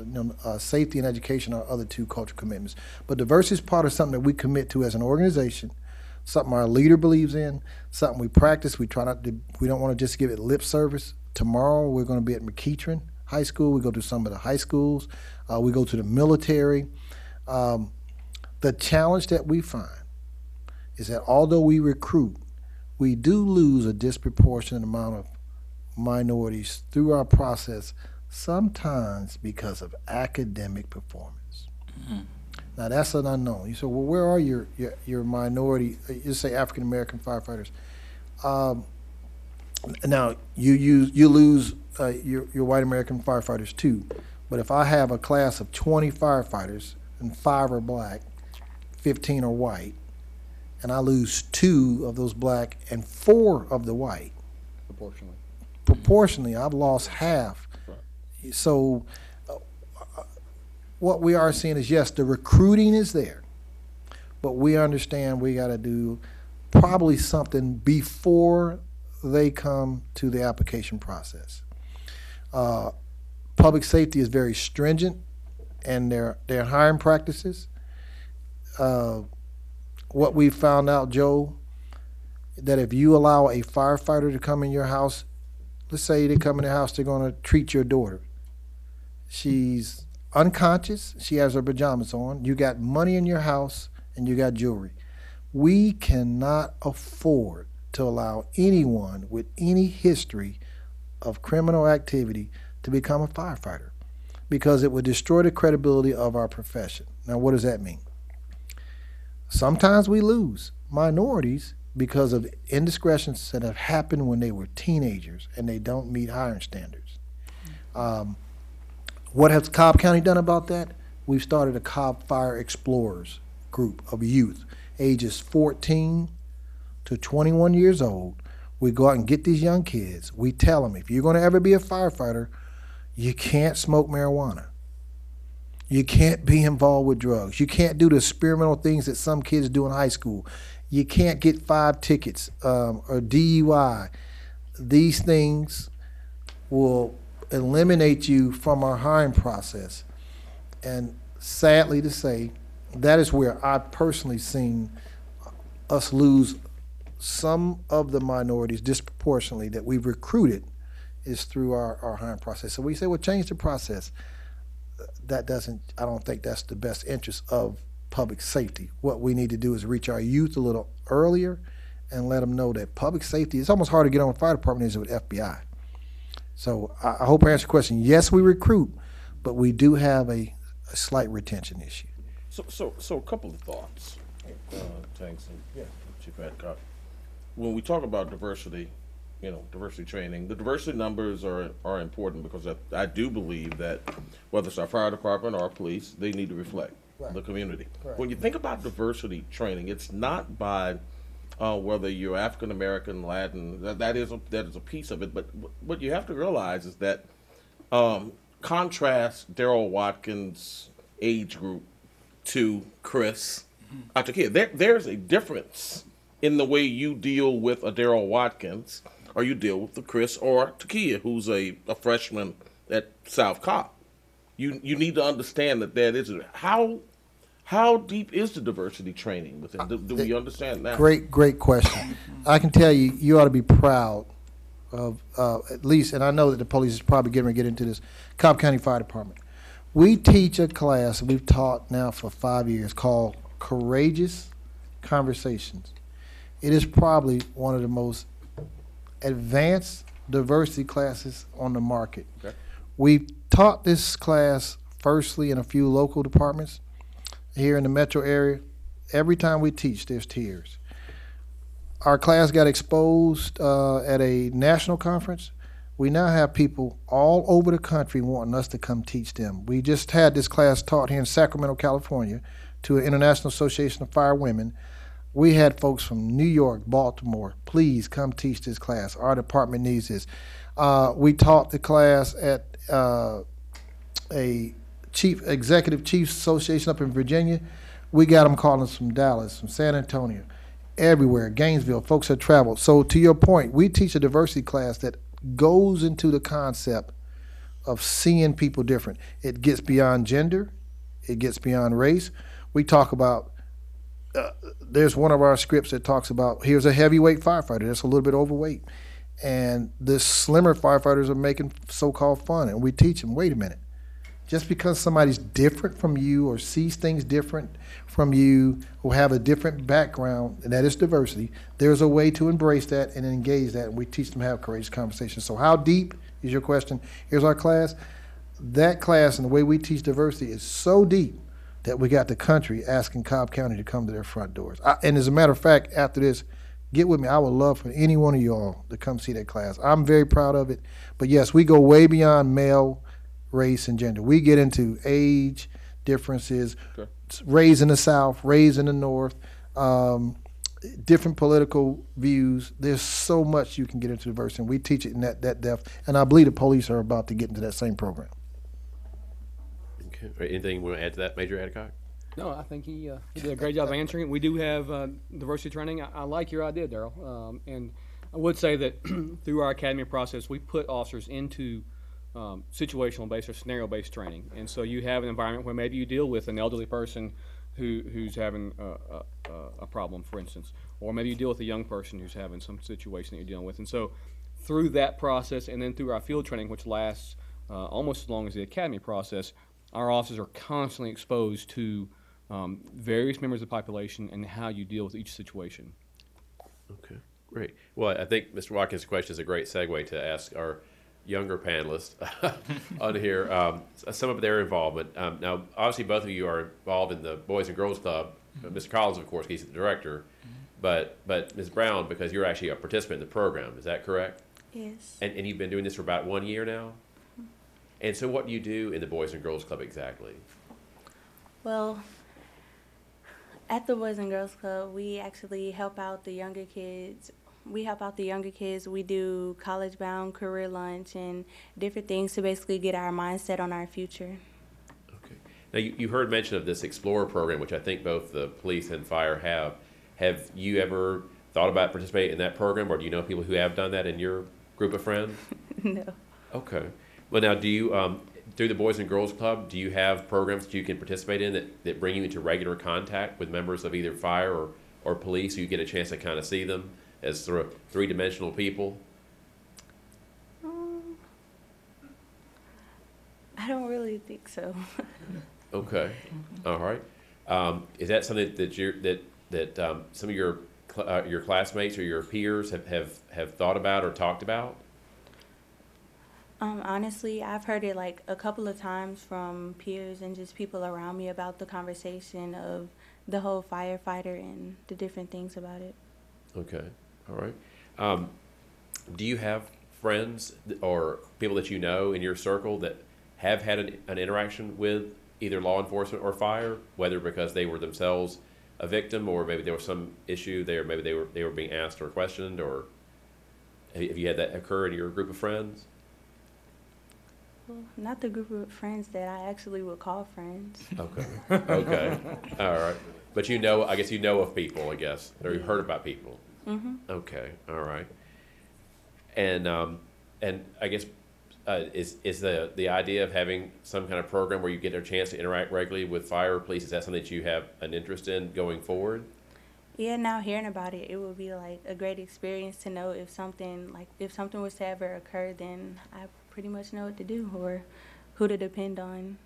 Safety and education are other two cultural commitments. But diversity is part of something that we commit to as an organization, something our leader believes in, something we practice. We try not to, we don't want to just give it lip service. Tomorrow we're going to be at McEachern High School. We go to some of the high schools. We go to the military. The challenge that we find is that although we recruit, we do lose a disproportionate amount of minorities through our process, sometimes because of academic performance. Mm-hmm. Now that's an unknown. You say, well, where are your minority, you say African American firefighters? Now you lose your white American firefighters too, but if I have a class of 20 firefighters and 5 are black, 15 are white, and I lose 2 of those black and 4 of the white, proportionally, I've lost half. Right. So what we are seeing is, yes, the recruiting is there, but we understand we got to do probably something before they come to the application process. Public safety is very stringent in their hiring practices. What we found out, Joe, that if you allow a firefighter to come in your house, let's say they come in the house, they're going to treat your daughter. She's unconscious, she has her pajamas on, you got money in your house, and you got jewelry. We cannot afford to allow anyone with any history of criminal activity to become a firefighter, because it would destroy the credibility of our profession. Now, what does that mean? Sometimes we lose minorities because of indiscretions that have happened when they were teenagers and they don't meet hiring standards. What has Cobb County done about that? We've started a Cobb Fire Explorers group of youth, ages 14 to 21 years old. We go out and get these young kids. We tell them, if you're going to ever be a firefighter, you can't smoke marijuana. You can't be involved with drugs. You can't do the experimental things that some kids do in high school. You can't get 5 tickets or DUI. These things will eliminate you from our hiring process. And sadly to say, that is where I've personally seen us lose some of the minorities disproportionately that we've recruited, is through our hiring process. So we say, well, change the process. I don't think that's the best interest of public safety. What we need to do is reach our youth a little earlier and let them know that public safety, it's almost hard to get on the fire department as it with FBI. So I hope I answered your question. Yes, we recruit, but we do have a slight retention issue. So a couple of thoughts, Tanks and Chief Adcock. When we talk about diversity, diversity training, the diversity numbers are important because I do believe that whether it's our fire department or our police, they need to reflect the community. Correct. When you think about diversity training, it's not by whether you're African American, Latin. That is a piece of it. But what you have to realize is that contrast Daryl Watkins' age group to Chris Atakia. There's a difference in the way you deal with a Daryl Watkins or you deal with the Chris or Takia, who's a freshman at South Cobb. You need to understand that is how deep is the diversity training within? Do we understand that? Great question. I can tell you, you ought to be proud of at least, and I know that the police is probably getting ready to get into this, Cobb County Fire Department. We teach a class we've taught now for 5 years called Courageous Conversations. It is probably one of the most advanced diversity classes on the market. Okay. We taught this class firstly in a few local departments here in the metro area. Every time we teach, there's tears. Our class got exposed at a national conference. We now have people all over the country wanting us to come teach them. We just had this class taught here in Sacramento, California, to an International Association of Fire Women. We had folks from New York, Baltimore, please come teach this class. Our department needs this. We taught the class at a Executive Chiefs Association up in Virginia. We got them calling us from Dallas, from San Antonio, everywhere, Gainesville, folks that traveled. So to your point, we teach a diversity class that goes into the concept of seeing people different. It gets beyond gender. It gets beyond race. We talk about, there's one of our scripts that talks about, here's a heavyweight firefighter that's a little bit overweight. And the slimmer firefighters are making so-called fun. And we teach them, wait a minute. Just because somebody's different from you or sees things different from you or have a different background, and that is diversity, there's a way to embrace that and engage that, and we teach them to have courageous conversations. So how deep is your question? Here's our class. That class and the way we teach diversity is so deep that we got the country asking Cobb County to come to their front doors. And as a matter of fact, after this, get with me. I would love for any one of y'all to come see that class. I'm very proud of it. But yes, we go way beyond male, race, and gender. We get into age differences, Okay. raised in the South, raised in the North, different political views. There's so much you can get into diversity, and we teach it in that depth. And I believe the police are about to get into that same program. Okay. All right, anything you want to add to that, Major Adcock? No, I think he did a great job answering it. We do have diversity training. I like your idea, Daryl. And I would say that through our academy process, we put officers into situational-based or scenario-based training. And so you have an environment where maybe you deal with an elderly person who's having a problem, for instance, or maybe you deal with a young person who's having some situation that you're dealing with. And so through that process and then through our field training, which lasts almost as long as the academy process, our officers are constantly exposed to various members of the population and how you deal with each situation. Okay, great. Well, I think Mr. Watkins' question is a great segue to ask our younger panelists on here some of their involvement. Now, obviously, both of you are involved in the Boys and Girls Club. Mr. Collins, of course, he's the director. But Ms. Brown, because you're actually a participant in the program, is that correct? Yes. And you've been doing this for about 1 year now? And so what do you do in the Boys and Girls Club exactly? Well, at the Boys and Girls Club, we actually help out the younger kids. We do college-bound career lunch and different things to basically get our mindset on our future. Okay. Now, you heard mention of this Explorer program, which I think both the police and fire have. Have you ever thought about participating in that program, or do you know people who have done that in your group of friends? No. Okay. Well, now, do you, through the Boys and Girls Club, do you have programs that you can participate in that bring you into regular contact with members of either fire or police, so you get a chance to kind of see them as sort of three-dimensional people? I I don't really think so. Okay, all right. Is that something that some of your classmates or your peers have thought about or talked about? Honestly, I've heard it like a couple of times from peers and just people around me about the conversation of the whole firefighter and the different things about it. Okay, all right. Do you have friends or people that you know in your circle that have had an interaction with either law enforcement or fire, whether because they were themselves a victim or maybe there was some issue there, maybe they were being asked or questioned, or have you had that occur in your group of friends? Well, not the group of friends that I actually would call friends. Okay, okay, all right. But you know, I guess you know of people, I guess, or you've heard about people. Mm-hmm. Okay, all right. And I guess is the idea of having some kind of program where you get a chance to interact regularly with fire or police, is that something that you have an interest in going forward? Yeah, now hearing about it, it would be like a great experience to know if something was to ever occur, then I pretty much know what to do or who to depend on.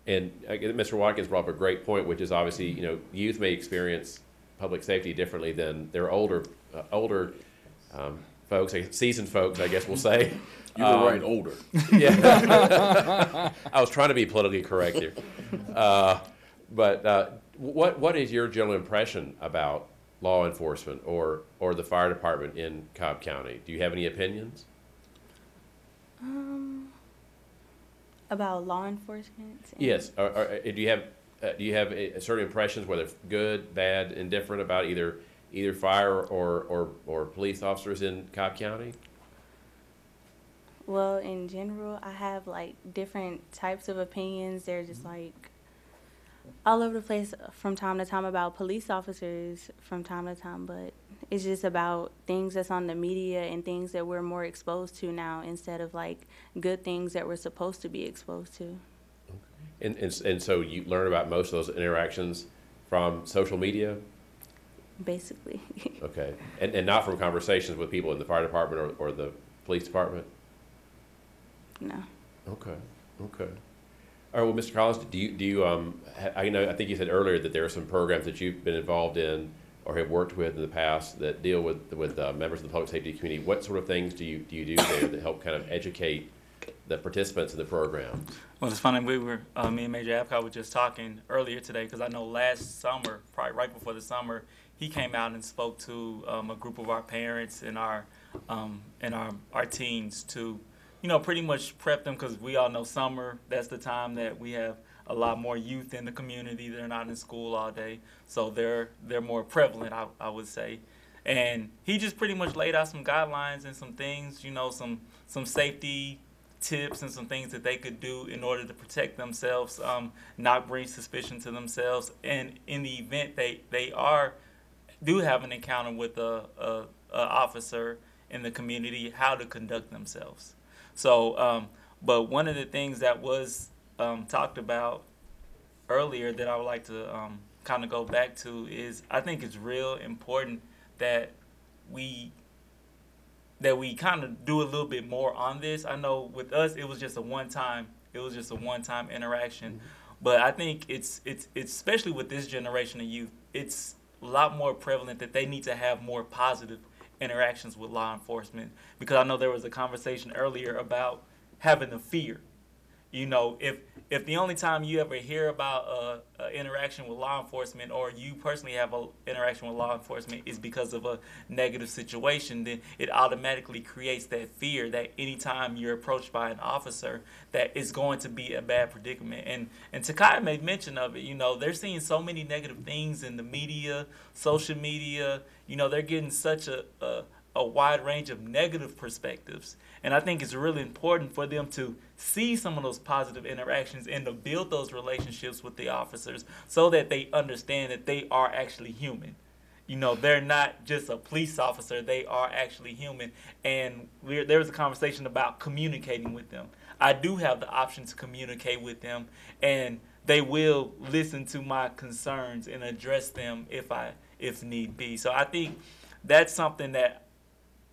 And Mr. Watkins brought up a great point, which is obviously, youth may experience public safety differently than their older folks, seasoned folks, I guess we'll say. You were right, older. Yeah. I was trying to be politically correct here. But what is your general impression about law enforcement or the fire department in Cobb County? Do you have any opinions? About law enforcement? Yes. Do you have certain impressions, whether good, bad, indifferent, about either fire or police officers in Cobb County? Well, in general, I have like different types of opinions. They're just like all over the place from time to time about police officers from time to time, but it's just about things that's on the media and things that we're more exposed to now instead of like good things that we're supposed to be exposed to. And so you learn about most of those interactions from social media? Basically. Okay. And not from conversations with people in the fire department or the police department? No. Okay. Okay. All right. Well, Mr. Collins, do you I think you said earlier that there are some programs that you've been involved in or have worked with in the past that deal with members of the public safety community. What sort of things do you do there that help kind of educate the participants in the program? Well, it's funny, me and Major Apcott were just talking earlier today, because I know last summer, probably right before the summer, he came out and spoke to a group of our parents and our teens to, pretty much prep them, because we all know summer, that's the time that we have a lot more youth in the community. They're not in school all day, so they're more prevalent, I would say. And he just pretty much laid out some guidelines and some things, some safety tips and some things that they could do in order to protect themselves, not bring suspicion to themselves, and in the event they do have an encounter with a officer in the community, how to conduct themselves. So, but one of the things that was talked about earlier that I would like to kind of go back to is, I think it's real important that we kind of do a little bit more on this. I know with us it was just a one-time interaction, but I think it's especially with this generation of youth, it's a lot more prevalent that they need to have more positive interactions with law enforcement, because I know there was a conversation earlier about having the fear. If the only time you ever hear about an interaction with law enforcement, or you personally have an interaction with law enforcement, is because of a negative situation, then it automatically creates that fear that anytime you're approached by an officer, that it's going to be a bad predicament. And Takai made mention of it. They're seeing so many negative things in the media, social media. They're getting such a wide range of negative perspectives. And I think it's really important for them to see some of those positive interactions and to build those relationships with the officers so that they understand that they are actually human. They're not just a police officer, they are actually human. And there was a conversation about communicating with them. I do have the option to communicate with them, and they will listen to my concerns and address them if need be. So I think that's something that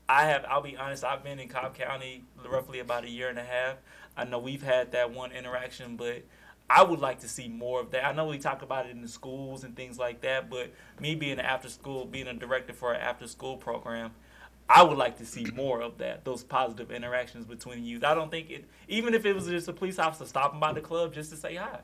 I'll be honest, I've been in Cobb County roughly about a year and a half. I know we've had that one interaction, but I would like to see more of that. I know we talk about it in the schools and things like that, but me being being a director for an after school program, I would like to see more of that, those positive interactions between youth. I don't think even if it was just a police officer stopping by the club just to say hi,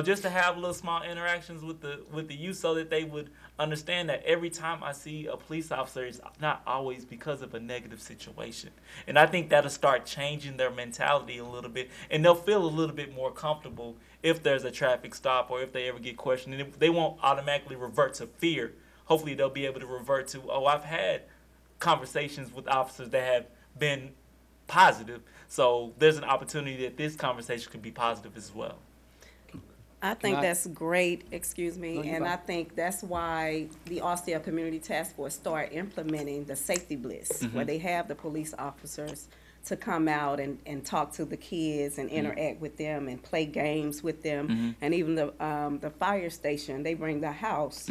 just to have little small interactions with the youth so that they would understand that every time I see a police officer, it's not always because of a negative situation. And I think that'll start changing their mentality a little bit, and they'll feel a little bit more comfortable if there's a traffic stop or if they ever get questioned. And if they won't automatically revert to fear, hopefully they'll be able to revert to, oh, I've had conversations with officers that have been positive. So there's an opportunity that this conversation could be positive as well. I think that's great, excuse me, and I think that's why the Austell Community Task Force started implementing the Safety Blitz, where they have the police officers to come out and talk to the kids and interact with them and play games with them. And even the fire station, they bring the house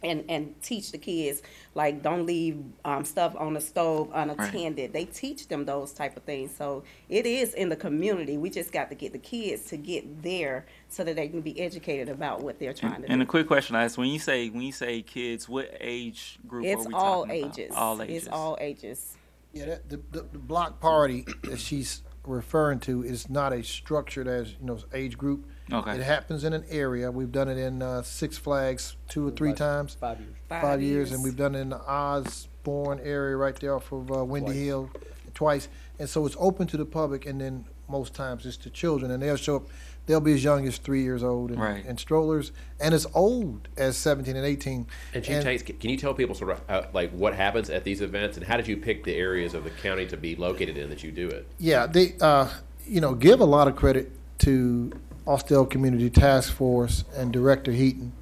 and teach the kids, like, don't leave stuff on the stove unattended. They teach them those type of things. So it is in the community. We just got to get the kids to get there so that they can be educated about what they're trying to do. And a quick question I ask, when you say kids, what age group are we talking about? It's all ages. It's all ages. Yeah, the block party that she's referring to is not a structured as age group. Okay. It happens in an area. We've done it in Six Flags 2 or 3 times. 5 years. 5 years, and we've done it in the Osborne area right there off of Windy Hill twice. And so it's open to the public, and then most times it's to children, and they'll show up. They'll be as young as 3 years old and strollers, and as old as 17 and 18. And Chief Tanks, can you tell people sort of like what happens at these events, and how did you pick the areas of the county to be located in that you do it? Yeah, they give a lot of credit to Austell Community Task Force and Director Heaton.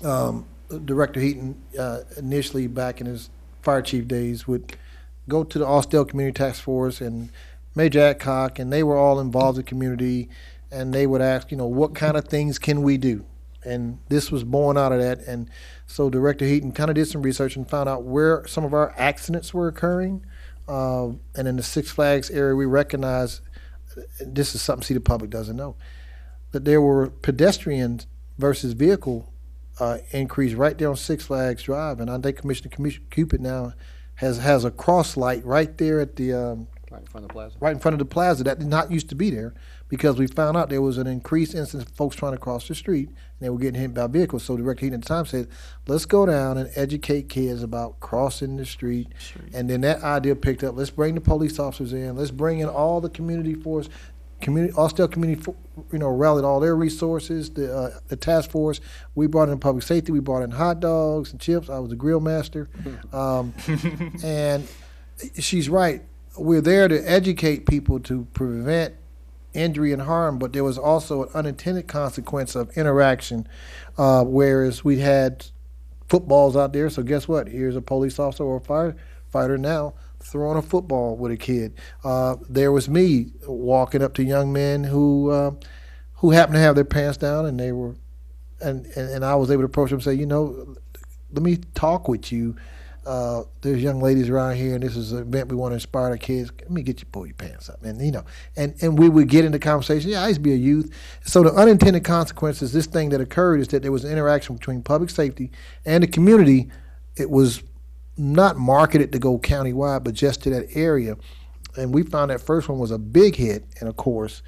Director Heaton initially back in his fire chief days would go to the Austell Community Task Force and Major Adcock, and they were all involved in the community, and they would ask, what kind of things can we do? And this was born out of that. And so Director Heaton kind of did some research and found out where some of our accidents were occurring. And in the Six Flags area, we recognized, this is something the public doesn't know, that there were pedestrian versus vehicle increase right there on Six Flags Drive. And I think Commissioner Cupid now has a cross light right there at the Right in front of the plaza. right in front of the plaza. That did not used to be there, because we found out there was an increased instance of folks trying to cross the street, and they were getting hit by vehicles. So Director Heaton at the time said, let's go down and educate kids about crossing the street. And then that idea picked up. Let's bring the police officers in. Let's bring in all the community force. Austell Community, rallied all their resources, the task force. We brought in public safety. We brought in hot dogs and chips. I was the grill master. And she's right. We're there to educate people to prevent injury and harm, but there was also an unintended consequence of interaction, whereas we had footballs out there. So guess what? Here's a police officer or a firefighter now throwing a football with a kid. There was me walking up to young men who happened to have their pants down, and they were, and I was able to approach them and say, let me talk with you. There's young ladies around here, and this is an event we want to inspire the kids. Let me get you pull your pants up, and and we would get into conversation. Yeah, I used to be a youth. So the unintended consequences, this thing that occurred, is that there was an interaction between public safety and the community. It was not marketed to go countywide, but just to that area. And we found that first one was a big hit, and of course,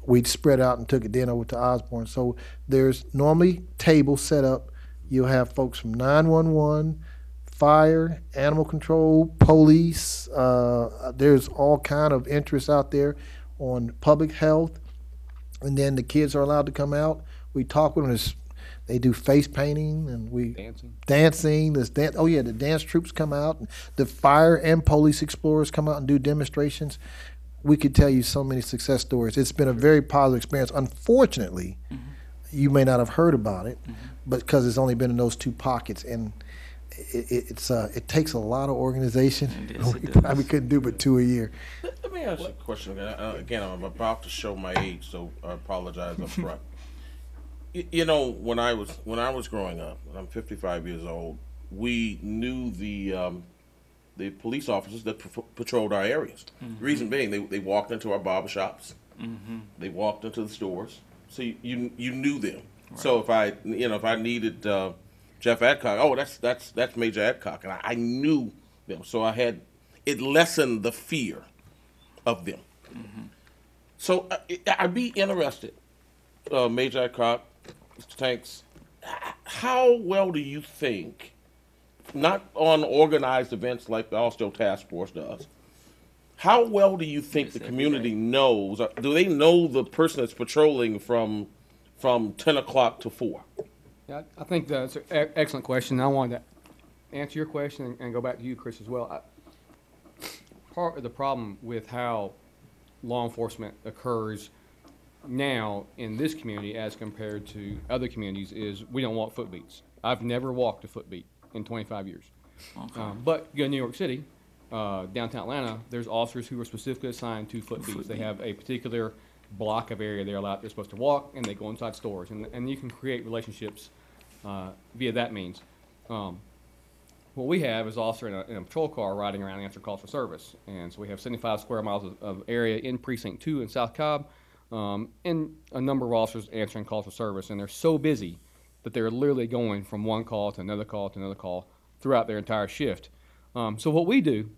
we'd spread out and took it then over to Osborne. So there's normally tables set up. You'll have folks from 911, fire, animal control, police. There's all kind of interest out there on public health. And then the kids are allowed to come out. We talk with them. They do face painting, and dancing. The dance troops come out. And the fire and police explorers come out and do demonstrations. We could tell you so many success stories. It's been a very positive experience. Unfortunately, you may not have heard about it, but because it's only been in those 2 pockets, and it takes a lot of organization. We probably couldn't do but 2 a year. Let me ask you a question. Again, I'm about to show my age, so I apologize up front. When I was growing up, and I'm 55 years old, we knew the the police officers that patrolled our areas. Reason being, they walked into our barbershops, they walked into the stores, so you knew them. Right. So if I needed Jeff Adcock, oh, that's Major Adcock, and I knew them, so it lessened the fear of them. So I'd be interested, Major Adcock, Mr. Tanks, how well do you think, not on organized events like the Austell Task Force does, how well do you think the community knows, do they know the person that's patrolling from 10 o'clock to 4? Yeah, I think that's an excellent question. I wanted to answer your question and go back to you, Chris, as well. Part of the problem with how law enforcement occurs now in this community as compared to other communities is we don't walk foot beats. I've never walked a foot beat in 25 years. Okay. But you go to New York City, downtown Atlanta, there's officers who are specifically assigned to foot beats. They have a particular block of area they're supposed to walk, and they go inside stores. And you can create relationships via that means. What we have is officer in a patrol car riding around answering calls for service. And so we have 75 square miles of area in Precinct 2 in South Cobb, and a number of officers answering calls for service. And they're so busy that they're literally going from one call to another call to another call throughout their entire shift. So what we do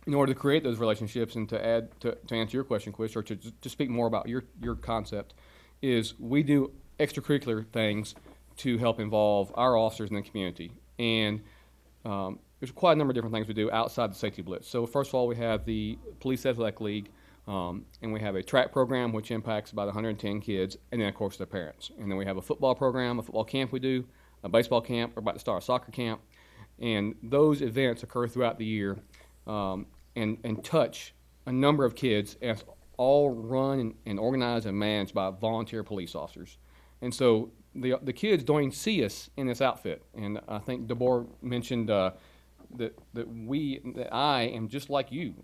in order to create those relationships and to add to answer your question, Chris, or to speak more about your concept, is we do extracurricular things to help involve our officers in the community. And there's quite a number of different things we do outside the safety blitz. So first of all, we have the Police Athletic League, and we have a track program which impacts about 110 kids, and then of course their parents. And then we have a football program, a football camp we do, a baseball camp, we're about to start a soccer camp. And those events occur throughout the year and touch a number of kids, and it's all run and organized and managed by volunteer police officers. And so the kids don't even see us in this outfit. And I think DeBoer mentioned that I am just like you.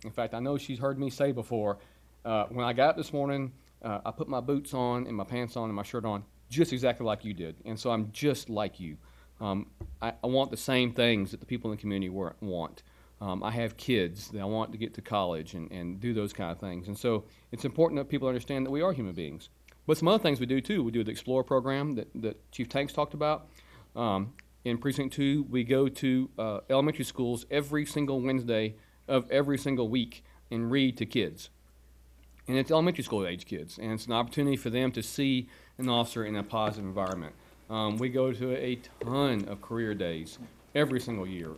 In fact, I know she's heard me say before, when I got up this morning, I put my boots on and my pants on and my shirt on just exactly like you did. And so I'm just like you. I want the same things that the people in the community want. I have kids that I want to get to college and do those kind of things. And so it's important that people understand that we are human beings. But some other things we do too. We do the Explorer program that Chief Tanks talked about. In Precinct 2, we go to elementary schools every single Wednesday of every single week and read to kids. And it's elementary school age kids. And it's an opportunity for them to see an officer in a positive environment. We go to a ton of career days every single year.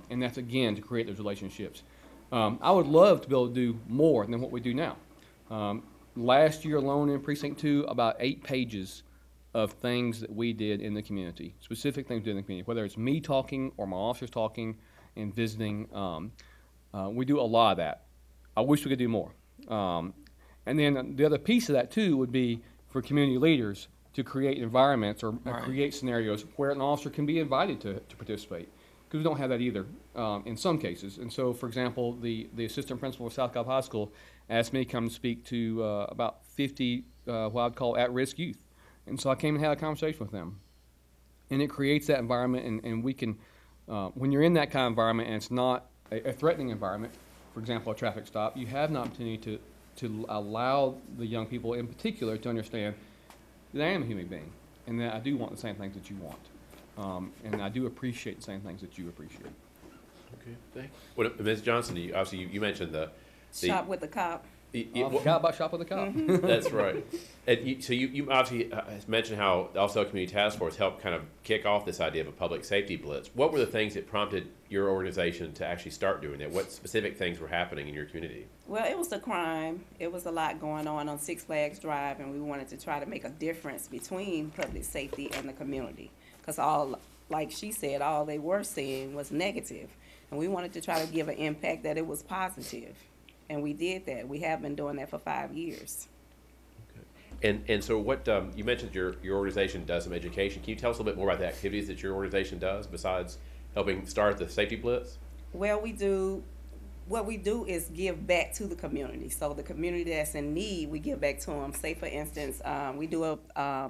And that's, again, to create those relationships. I would love to be able to do more than what we do now. Last year alone in Precinct 2, about 8 pages of things that we did in the community, specific things we did in the community, whether it's me talking or my officers talking and visiting. We do a lot of that. I wish we could do more. And then the other piece of that, too, would be for community leaders to create environments or create scenarios where an officer can be invited to participate. Because we don't have that either in some cases. And so, for example, the assistant principal of South Cobb High School asked me to come speak to about 50 what I'd call at-risk youth. And so I came and had a conversation with them. And it creates that environment, and we can, when you're in that kind of environment and it's not a threatening environment, for example, a traffic stop, you have an opportunity to allow the young people in particular to understand that I am a human being and that I do want the same things that you want. And I do appreciate the same things that you appreciate. Okay, thanks. Well, Ms. Johnson, you mentioned the Shop with the cop. I forgot about Shop with the Cop. That's right. And so you obviously mentioned how the Austell Community Task Force helped kind of kick off this idea of a public safety blitz. What were the things that prompted your organization to actually start doing that? What specific things were happening in your community? Well, it was the crime. It was a lot going on Six Flags Drive, and we wanted to try to make a difference between public safety and the community. Because like she said, all they were seeing was negative. And we wanted to try to give an impact that it was positive. And we did that. We have been doing that for 5 years. Okay. And so what, you mentioned your organization does some education. Can you tell us a little bit more about the activities that your organization does besides helping start the Safety Blitz? Well, what we do is give back to the community. So the community that's in need, we give back to them. Say, for instance, we do a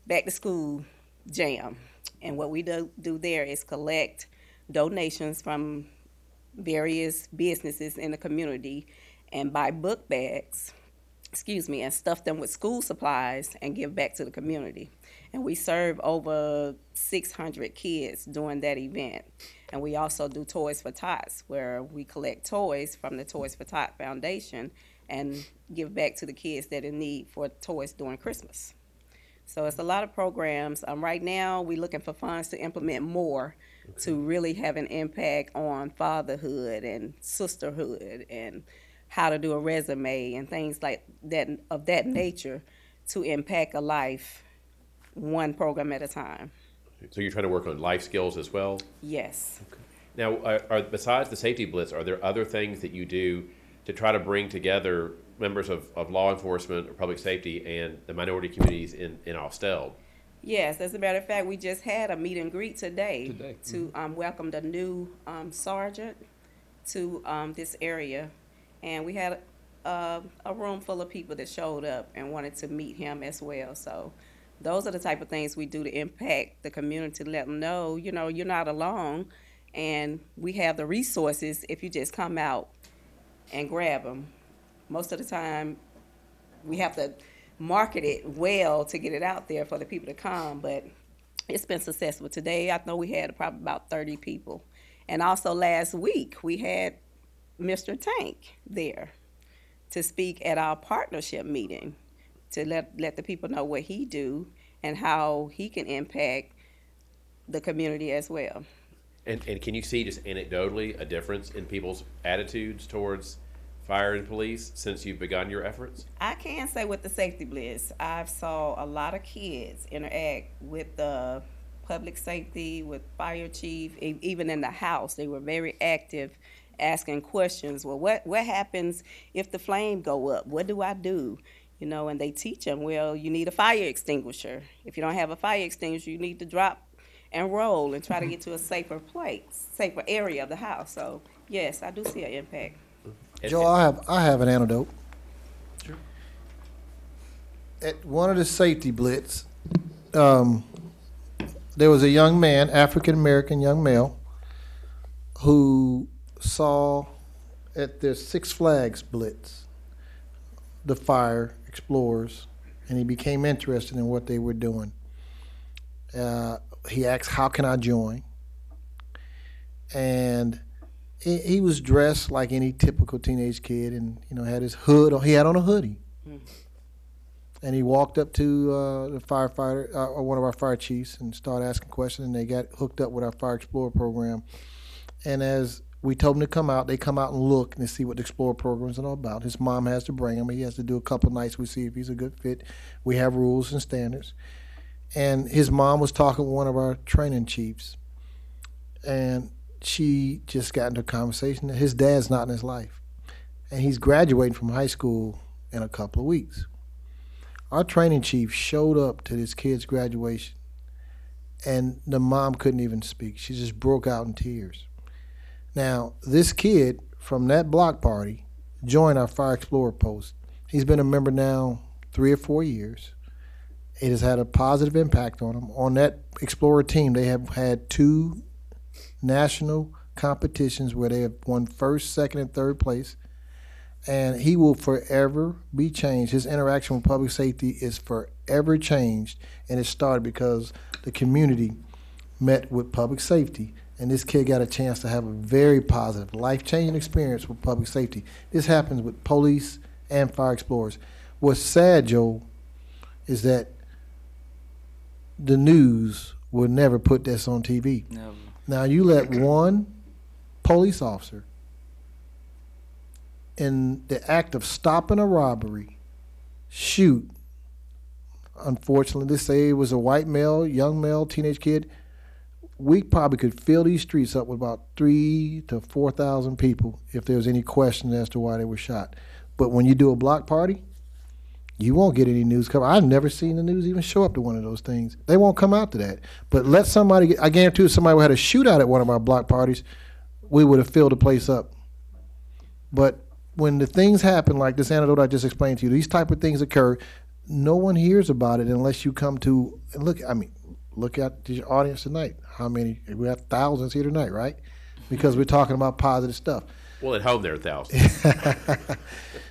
back to school jam. And what we do there is collect donations from various businesses in the community and buy book bags, and stuff them with school supplies and give back to the community. And we serve over 600 kids during that event. And we also do Toys for Tots, where we collect toys from the Toys for Tots Foundation and give back to the kids that are in need for toys during Christmas. So it's a lot of programs. Right now, we're looking for funds to implement more to really have an impact on fatherhood and sisterhood and how to do a resume and things like that of that nature to impact a life one program at a time. So you're trying to work on life skills as well? Yes. Now, besides the Safety Blitz, are there other things that you do to try to bring together members of law enforcement or public safety and the minority communities in Austell? Yes, as a matter of fact, we just had a meet and greet today. To welcome the new sergeant to this area. And we had a room full of people that showed up and wanted to meet him as well. So those are the type of things we do to impact the community, to let them know, you know, you're not alone, and we have the resources if you just come out and grab them. Most of the time, we have to market it well to get it out there for the people to come, but it's been successful. Today, I know we had probably about 30 people. And also last week, we had Mr. Tank there to speak at our partnership meeting to let the people know what he do and how he can impact the community as well. And can you see just anecdotally a difference in people's attitudes towards fire and police since you've begun your efforts? I can say with the Safety Blitz, I've saw a lot of kids interact with the public safety, with fire chief, even in the house. They were very active, asking questions. Well, what happens if the flame go up? What do I do? You know, and they teach them, well, you need a fire extinguisher. If you don't have a fire extinguisher, you need to drop and roll and try to get to a safer place, safer area of the house. So, yes, I do see an impact. Joe, I have an anecdote. Sure. At one of the Safety Blitz, there was a young man, African-American young male, who saw at their Six Flags Blitz the fire explorers, and he became interested in what they were doing. He asked, how can I join? And he was dressed like any typical teenage kid, and had his hood on. He had on a hoodie. And he walked up to the firefighter, or one of our fire chiefs, and started asking questions, and they got hooked up with our Fire Explorer program. And as we told him to come out, they come out and look and see what the Explorer program is all about. His mom has to bring him. He has to do a couple of nights. We see if he's a good fit. We have rules and standards. And his mom was talking with one of our training chiefs, and she just got into a conversation that his dad's not in his life, and he's graduating from high school in a couple of weeks. Our training chief showed up to this kid's graduation, and the mom couldn't even speak. She just broke out in tears. Now, this kid from that block party joined our Fire Explorer post. He's been a member now 3 or 4 years. It has had a positive impact on him. On that Explorer team, they have had 2 national competitions where they have won first, second, and third place. And he will forever be changed. His interaction with public safety is forever changed. And it started because the community met with public safety. And this kid got a chance to have a very positive, life-changing experience with public safety. This happens with police and fire explorers. What's sad, Joe, is that the news will never put this on TV. Never. Now, you let one police officer in the act of stopping a robbery shoot. Unfortunately, let's say it was a white male, young male, teenage kid. We probably could fill these streets up with about 3,000 to 4,000 people if there was any question as to why they were shot. But when you do a block party, you won't get any news cover. I've never seen the news even show up to one of those things. They won't come out to that. But let somebody, I guarantee you, somebody had a shootout at one of our block parties, we would have filled the place up. But when the things happen, like this anecdote I just explained to you, these type of things occur, no one hears about it unless you come to, and look, I mean, look at the audience tonight. How many? We have thousands here tonight, right? Because we're talking about positive stuff. Well, at home there are thousands.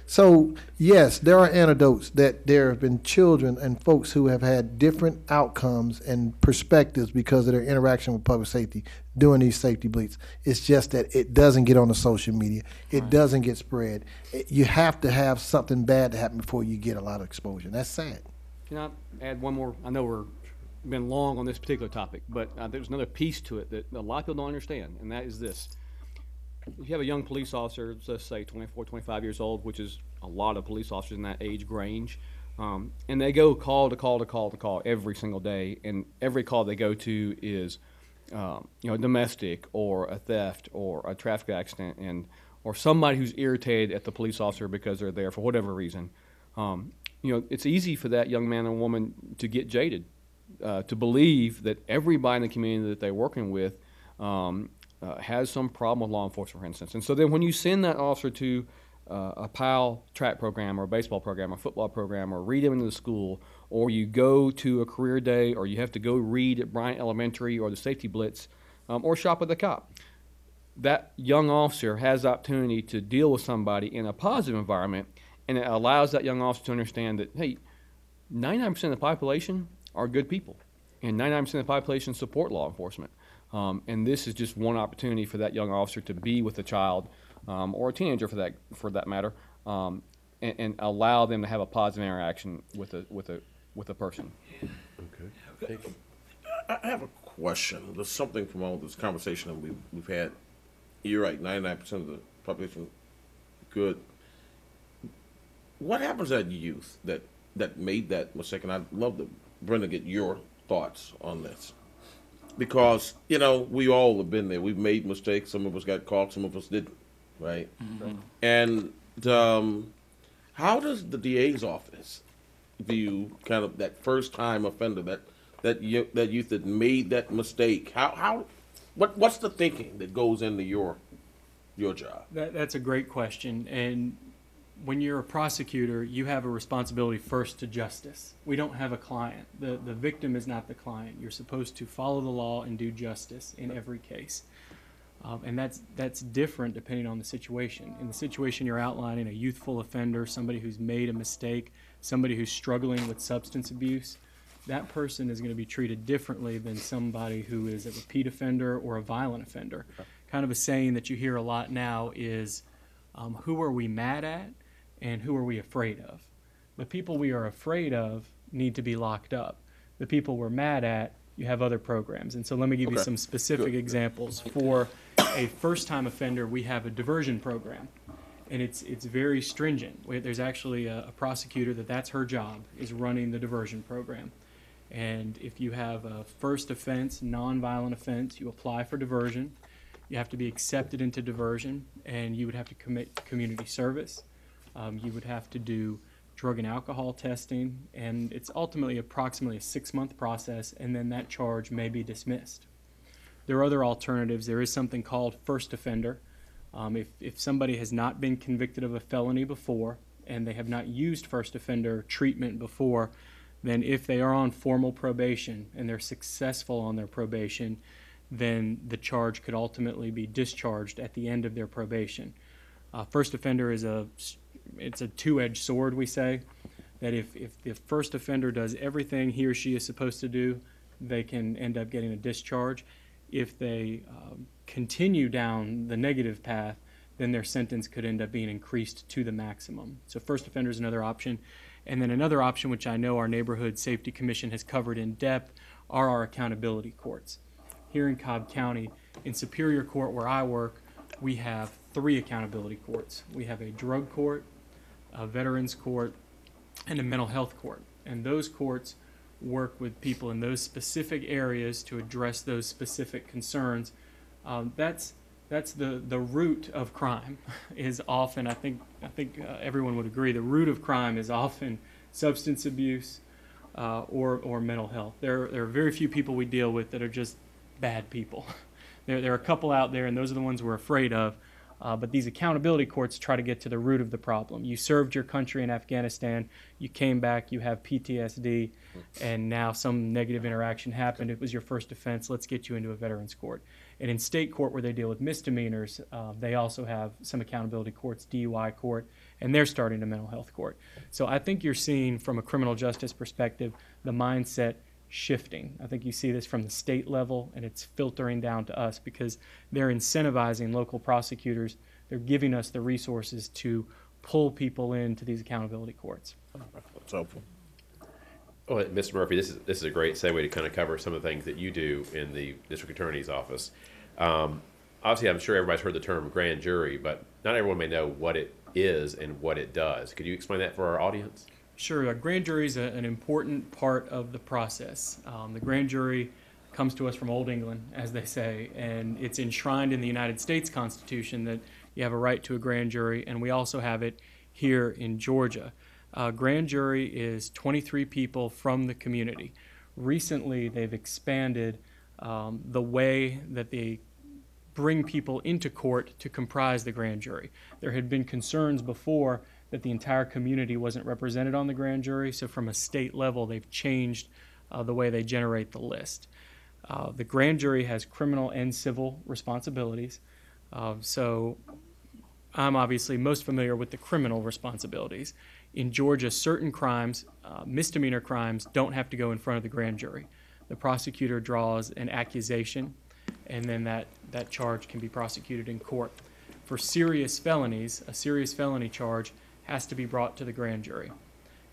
So, yes, there are anecdotes that there have been children and folks who have had different outcomes and perspectives because of their interaction with public safety during these safety bleats. It's just that it doesn't get on the social media. It doesn't get spread. You have to have something bad to happen before you get a lot of exposure. That's sad. Can I add one more? I know we're been long on this particular topic, but there's another piece to it that a lot of people don't understand, and that is this. If you have a young police officer, let's say 24, 25 years old, which is a lot of police officers in that age range, and they go call to call to call to call every single day, and every call they go to is, domestic or a theft or a traffic accident, or somebody who's irritated at the police officer because they're there for whatever reason. It's easy for that young man or woman to get jaded, to believe that everybody in the community that they're working with has some problem with law enforcement, for instance. And so then when you send that officer to a PAL track program or a baseball program or football program, or read him into the school, or you go to a career day, or you have to go read at Bryant Elementary or the safety blitz, or shop with a cop, that young officer has the opportunity to deal with somebody in a positive environment, and it allows that young officer to understand that, hey, 99% of the population are good people, and 99% of the population support law enforcement. And this is just one opportunity for that young officer to be with a child, or a teenager for that matter, and allow them to have a positive interaction with a person. Okay. I have a question. There's something from all this conversation that we've had. You're right, 99% of the population good. What happens to that youth that made that mistake? And I'd love to, Brenda, get your thoughts on this. Because, we all have been there. We've made mistakes. Some of us got caught, some of us didn't, right? Mm-hmm. And how does the DA's office view kind of that first-time offender, that youth that made that mistake? What's the thinking that goes into your job? That's a great question. And when you're a prosecutor, you have a responsibility first to justice. We don't have a client. The victim is not the client. You're supposed to follow the law and do justice in every case. And that's different depending on the situation. In the situation you're outlining, a youthful offender, somebody who's made a mistake, somebody who's struggling with substance abuse, that person is going to be treated differently than somebody who is a repeat offender or a violent offender. Kind of a saying that you hear a lot now is, who are we mad at? And who are we afraid of? The people we are afraid of need to be locked up. The people we're mad at, you have other programs. And so let me give you some specific examples. For a first-time offender, we have a diversion program. And it's very stringent. There's actually a prosecutor that's her job, is running the diversion program. And if you have a first offense, nonviolent offense, you apply for diversion. You have to be accepted into diversion, and you would have to commit community service. You would have to do drug and alcohol testing, and it's ultimately approximately a 6-month process, and then that charge may be dismissed. There are other alternatives. There is something called first offender. If somebody has not been convicted of a felony before, and they have not used first offender treatment before, then if they are on formal probation and they're successful on their probation, then the charge could ultimately be discharged at the end of their probation. First offender is it's a two-edged sword, we say, that if the first offender does everything he or she is supposed to do, they can end up getting a discharge. If they continue down the negative path, then their sentence could end up being increased to the maximum. So first offender is another option. And then another option, which I know our Neighborhood Safety Commission has covered in depth, are our accountability courts. Here in Cobb County, in Superior Court where I work, we have 3 accountability courts. We have a drug court, a veterans court, and a mental health court. And those courts work with people in those specific areas to address those specific concerns. That's the root of crime is often, I think everyone would agree, the root of crime is often substance abuse or mental health. There are very few people we deal with that are just bad people. There are a couple out there, and those are the ones we're afraid of. But these accountability courts try to get to the root of the problem. You served your country in Afghanistan, you came back, you have PTSD, and now some negative interaction happened. It was your first offense. Let's get you into a veterans court. And in state court, where they deal with misdemeanors, they also have some accountability courts, DUI court, and they're starting a mental health court. So I think you're seeing, from a criminal justice perspective, the mindset shifting. I think you see this from the state level, and it's filtering down to us because they're incentivizing local prosecutors. They're giving us the resources to pull people into these accountability courts. That's helpful. Well, Mr. Murphy, this is a great segue to kind of cover some of the things that you do in the district attorney's office. Obviously, I'm sure everybody's heard the term grand jury, but not everyone may know what it is and what it does. Could you explain that for our audience? Sure. A grand jury is an important part of the process. The grand jury comes to us from Old England, as they say, and it's enshrined in the United States Constitution that you have a right to a grand jury, and we also have it here in Georgia. Grand jury is 23 people from the community. Recently, they've expanded the way that they bring people into court to comprise the grand jury. There had been concerns before that the entire community wasn't represented on the grand jury, so from a state level, they've changed the way they generate the list. The grand jury has criminal and civil responsibilities, so I'm obviously most familiar with the criminal responsibilities. In Georgia, certain crimes, misdemeanor crimes, don't have to go in front of the grand jury. The prosecutor draws an accusation, and then that charge can be prosecuted in court. For serious felonies, a serious felony charge has to be brought to the grand jury.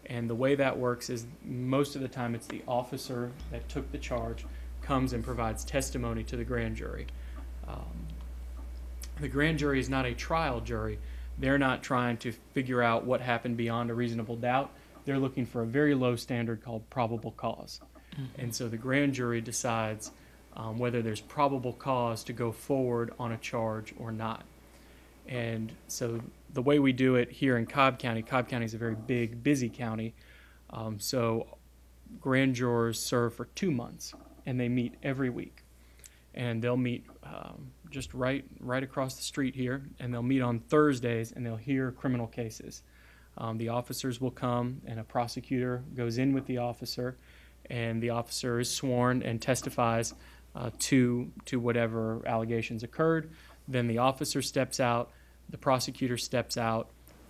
And the way that works is most of the time it's the officer that took the charge comes and provides testimony to the grand jury. The grand jury is not a trial jury. They're not trying to figure out what happened beyond a reasonable doubt. They're looking for a very low standard called probable cause. And so the grand jury decides whether there's probable cause to go forward on a charge or not. And so the way we do it here in Cobb County is a very big, busy county. So grand jurors serve for 2 months, and they meet every week. And they'll meet just right across the street here, and they'll meet on Thursdays, and they'll hear criminal cases. The officers will come, and a prosecutor goes in with the officer, and the officer is sworn and testifies to whatever allegations occurred. Then the officer steps out, the prosecutor steps out,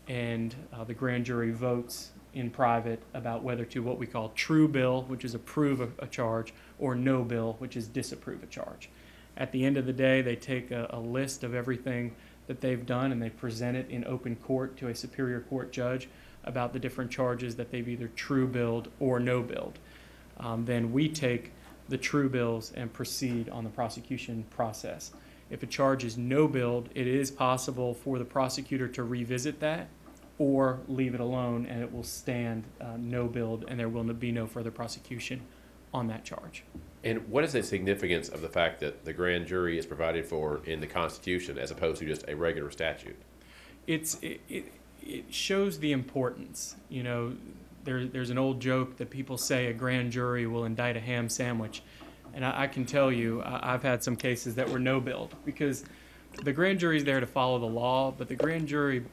and the grand jury votes in private about whether to what we call true bill, which is approve a charge, or no bill, which is disapprove a charge. At the end of the day, they take a list of everything that they've done and they present it in open court to a superior court judge about the different charges that they've either true billed or no billed. Then we take the true bills and proceed on the prosecution process. If a charge is no billed, it is possible for the prosecutor to revisit that or leave it alone, and it will stand no billed, and there will be no further prosecution on that charge. And what is the significance of the fact that the grand jury is provided for in the Constitution as opposed to just a regular statute? It shows the importance. You know, there's an old joke that people say a grand jury will indict a ham sandwich. And I can tell you, I've had some cases that were no billed because the grand jury is there to follow the law, but the grand jury,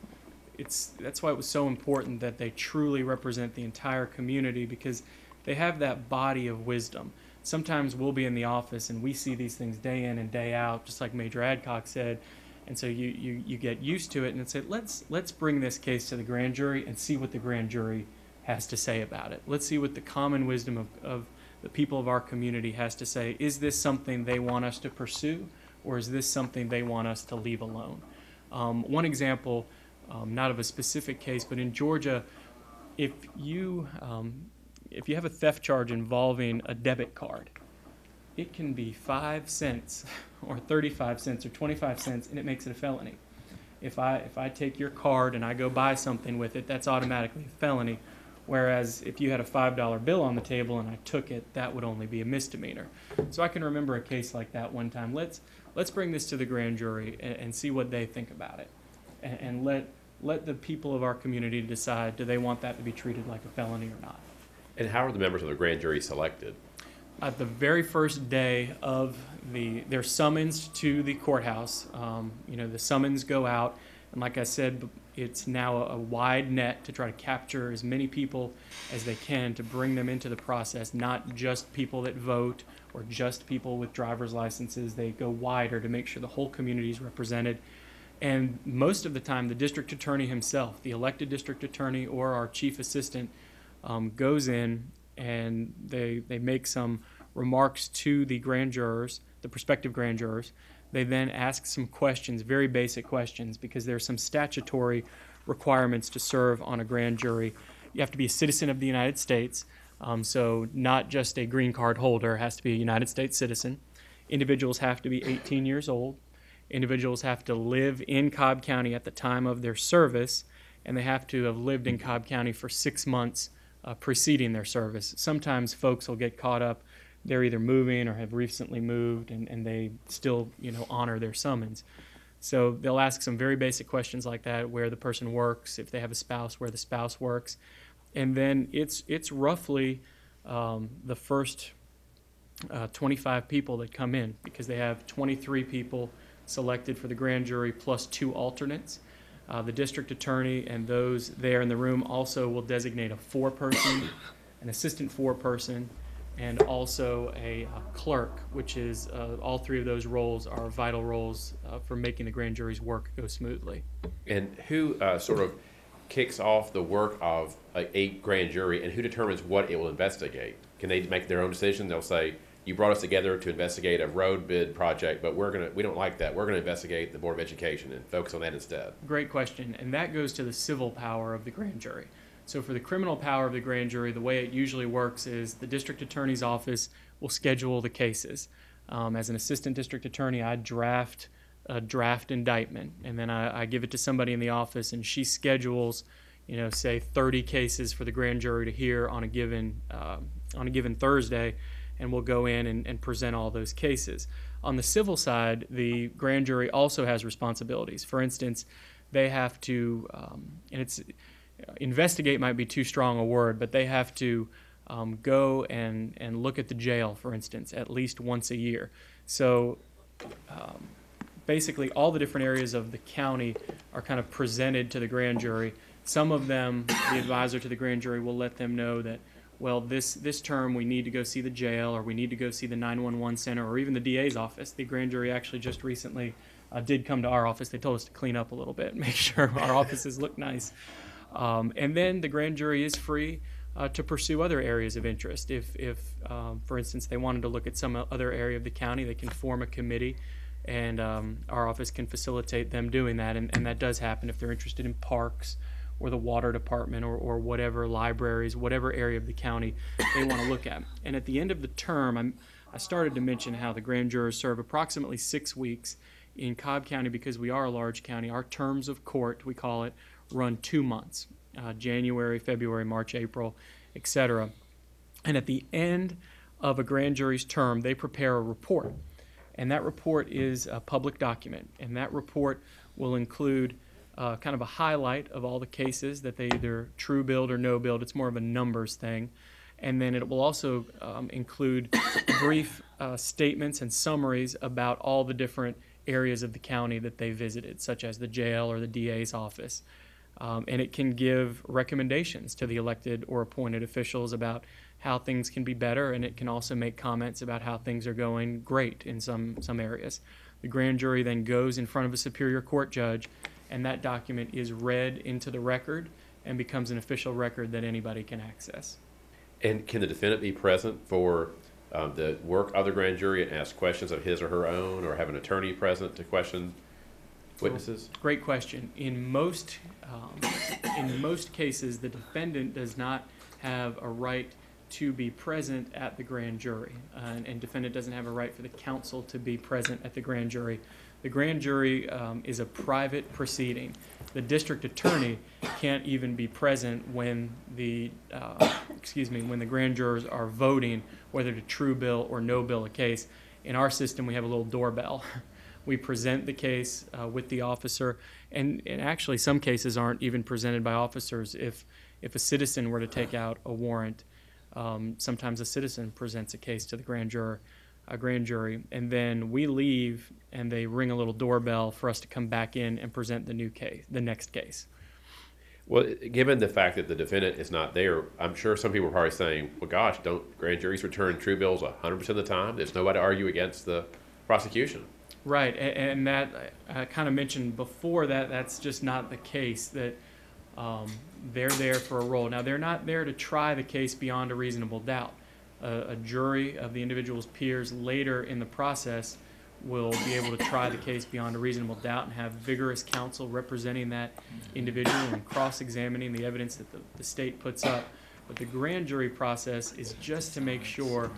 that's why it was so important that they truly represent the entire community because they have that body of wisdom. Sometimes we'll be in the office and we see these things day in and day out, just like Major Adcock said, and so you get used to it and say, let's bring this case to the grand jury and see what the grand jury has to say about it. Let's see what the common wisdom of the people of our community has to say. Is this something they want us to pursue, or is this something they want us to leave alone? One example, not of a specific case, but in Georgia, if you have a theft charge involving a debit card, it can be 5 cents or 35 cents or 25 cents, and it makes it a felony. If I take your card and I go buy something with it, that's automatically a felony. Whereas if you had a $5 bill on the table and I took it, that would only be a misdemeanor. So I can remember a case like that one time. Let's bring this to the grand jury and see what they think about it, and let the people of our community decide, do they want that to be treated like a felony or not. And how are the members of the grand jury selected? at the very first day of their summons to the courthouse, the summons go out, and like I said, it's now a wide net to try to capture as many people as they can to bring them into the process, not just people that vote or just people with driver's licenses. They go wider to make sure the whole community is represented. And most of the time, the district attorney himself, the elected district attorney or our chief assistant, goes in and they make some remarks to the grand jurors, the prospective grand jurors. They then ask some questions, very basic questions, because there are some statutory requirements to serve on a grand jury. You have to be a citizen of the United States, so not just a green card holder, it has to be a United States citizen. Individuals have to be 18 years old. Individuals have to live in Cobb County at the time of their service, and they have to have lived in Cobb County for 6 months preceding their service. Sometimes folks will get caught up. They're either moving or have recently moved, and they still, honor their summons. So they'll ask some very basic questions like that, where the person works, if they have a spouse, where the spouse works. And then it's roughly the first 25 people that come in, because they have 23 people selected for the grand jury plus 2 alternates. The district attorney and those there in the room also will designate a 4-person, an assistant 4-person, and also a clerk, which is all 3 of those roles are vital roles for making the grand jury's work go smoothly. And who sort of kicks off the work of a grand jury, and who determines what it will investigate? Can they make their own decision? They'll say, you brought us together to investigate a road bid project, but we don't like that. We're going to investigate the Board of Education and focus on that instead. Great question, and that goes to the civil power of the grand jury. So for the criminal power of the grand jury, the way it usually works is the district attorney's office will schedule the cases. As an assistant district attorney, I draft a draft indictment, and then I give it to somebody in the office, and she schedules, say 30 cases for the grand jury to hear on a given Thursday, and we'll go in and present all those cases. On the civil side, the grand jury also has responsibilities. For instance, they have to, investigate might be too strong a word, but they have to go and look at the jail, for instance, at least once a year. So basically all the different areas of the county are kind of presented to the grand jury. Some of them, the advisor to the grand jury will let them know that, well, this term we need to go see the jail, or we need to go see the 911 center, or even the DA's office. The grand jury actually just recently did come to our office. They told us to clean up a little bit, make sure our offices look nice. And then the grand jury is free to pursue other areas of interest. If for instance, they wanted to look at some other area of the county, they can form a committee, and our office can facilitate them doing that. And that does happen if they're interested in parks or the water department or whatever, libraries, whatever area of the county they want to look at. And at the end of the term, I started to mention how the grand jurors serve approximately 6 weeks. In Cobb County, because we are a large county, our terms of court, we call it, run 2 months, January, February, March, April, etc. And at the end of a grand jury's term, they prepare a report. And that report is a public document. And that report will include kind of a highlight of all the cases that they either true billed or no billed. It's more of a numbers thing. And then it will also include brief statements and summaries about all the different areas of the county that they visited, such as the jail or the DA's office. And it can give recommendations to the elected or appointed officials about how things can be better, and it can also make comments about how things are going great in some areas. The grand jury then goes in front of a superior court judge, and that document is read into the record and becomes an official record that anybody can access. And can the defendant be present for the work of the grand jury and ask questions of his or her own, or have an attorney present to question witnesses? Great question. In most cases, the defendant does not have a right to be present at the grand jury, and defendant doesn't have a right for the counsel to be present at the grand jury. The grand jury is a private proceeding. The district attorney can't even be present when the when the grand jurors are voting whether to true bill or no bill a case. In our system, we have a little doorbell. We present the case with the officer, and actually some cases aren't even presented by officers. If a citizen were to take out a warrant, Sometimes a citizen presents a case to the grand jury, and then we leave, and they ring a little doorbell for us to come back in and present the next case. Well, given the fact that the defendant is not there, I'm sure some people are probably saying, well, gosh, don't grand juries return true bills 100% of the time? There's nobody to argue against the prosecution. Right, and that I kind of mentioned before that that's just not the case, that they're there for a role. Now, they're not there to try the case beyond a reasonable doubt. A jury of the individual's peers later in the process will be able to try the case beyond a reasonable doubt and have vigorous counsel representing that individual and cross-examining the evidence that the state puts up. But the grand jury process is just to make sure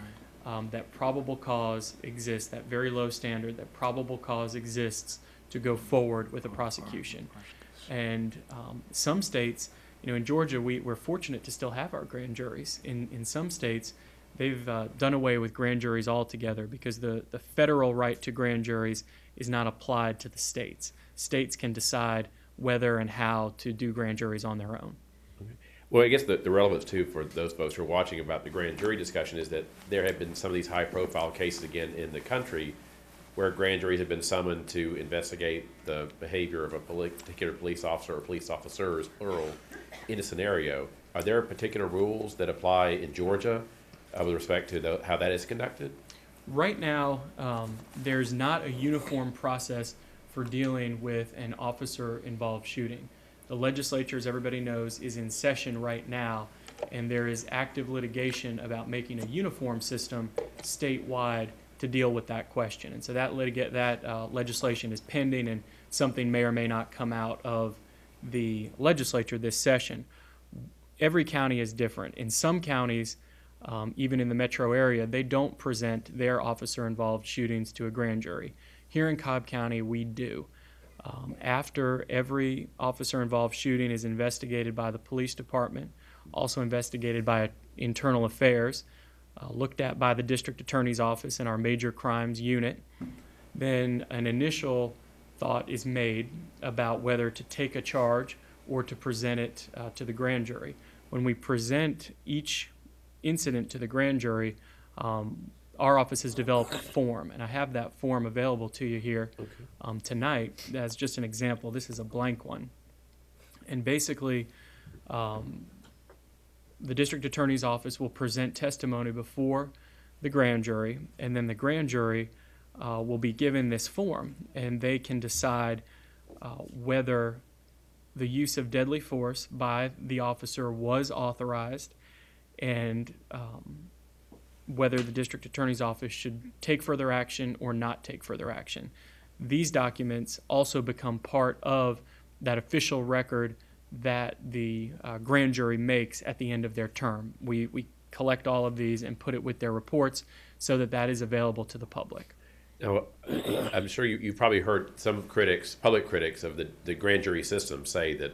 that probable cause exists, that very low standard, that probable cause exists to go forward with a prosecution. And some states, in Georgia, we're fortunate to still have our grand juries. In some states, they've done away with grand juries altogether because the federal right to grand juries is not applied to the states. States can decide whether and how to do grand juries on their own. Well, I guess the relevance, too, for those folks who are watching about the grand jury discussion is that there have been some of these high-profile cases, again, in the country where grand juries have been summoned to investigate the behavior of a particular police officer or police officers, plural, in a scenario. Are there particular rules that apply in Georgia with respect to how that is conducted? Right now, there's not a uniform process for dealing with an officer-involved shooting. The legislature, as everybody knows, is in session right now, and there is active litigation about making a uniform system statewide to deal with that question. And so that legislation is pending, and something may or may not come out of the legislature this session. Every county is different. In some counties, even in the metro area, they don't present their officer-involved shootings to a grand jury. Here in Cobb County, we do. After every officer-involved shooting is investigated by the police department, also investigated by internal affairs, looked at by the district attorney's office and our major crimes unit, then an initial thought is made about whether to take a charge or to present it to the grand jury. When we present each incident to the grand jury, our office has developed a form, and I have that form available to you here tonight. As just an example, this is a blank one. And basically, the district attorney's office will present testimony before the grand jury, and then the grand jury will be given this form, and they can decide whether the use of deadly force by the officer was authorized, and whether the district attorney's office should take further action or not take further action. These documents also become part of that official record that the grand jury makes at the end of their term. We collect all of these and put it with their reports so that that is available to the public. Now, I'm sure you've probably heard some critics, public critics of the grand jury system say that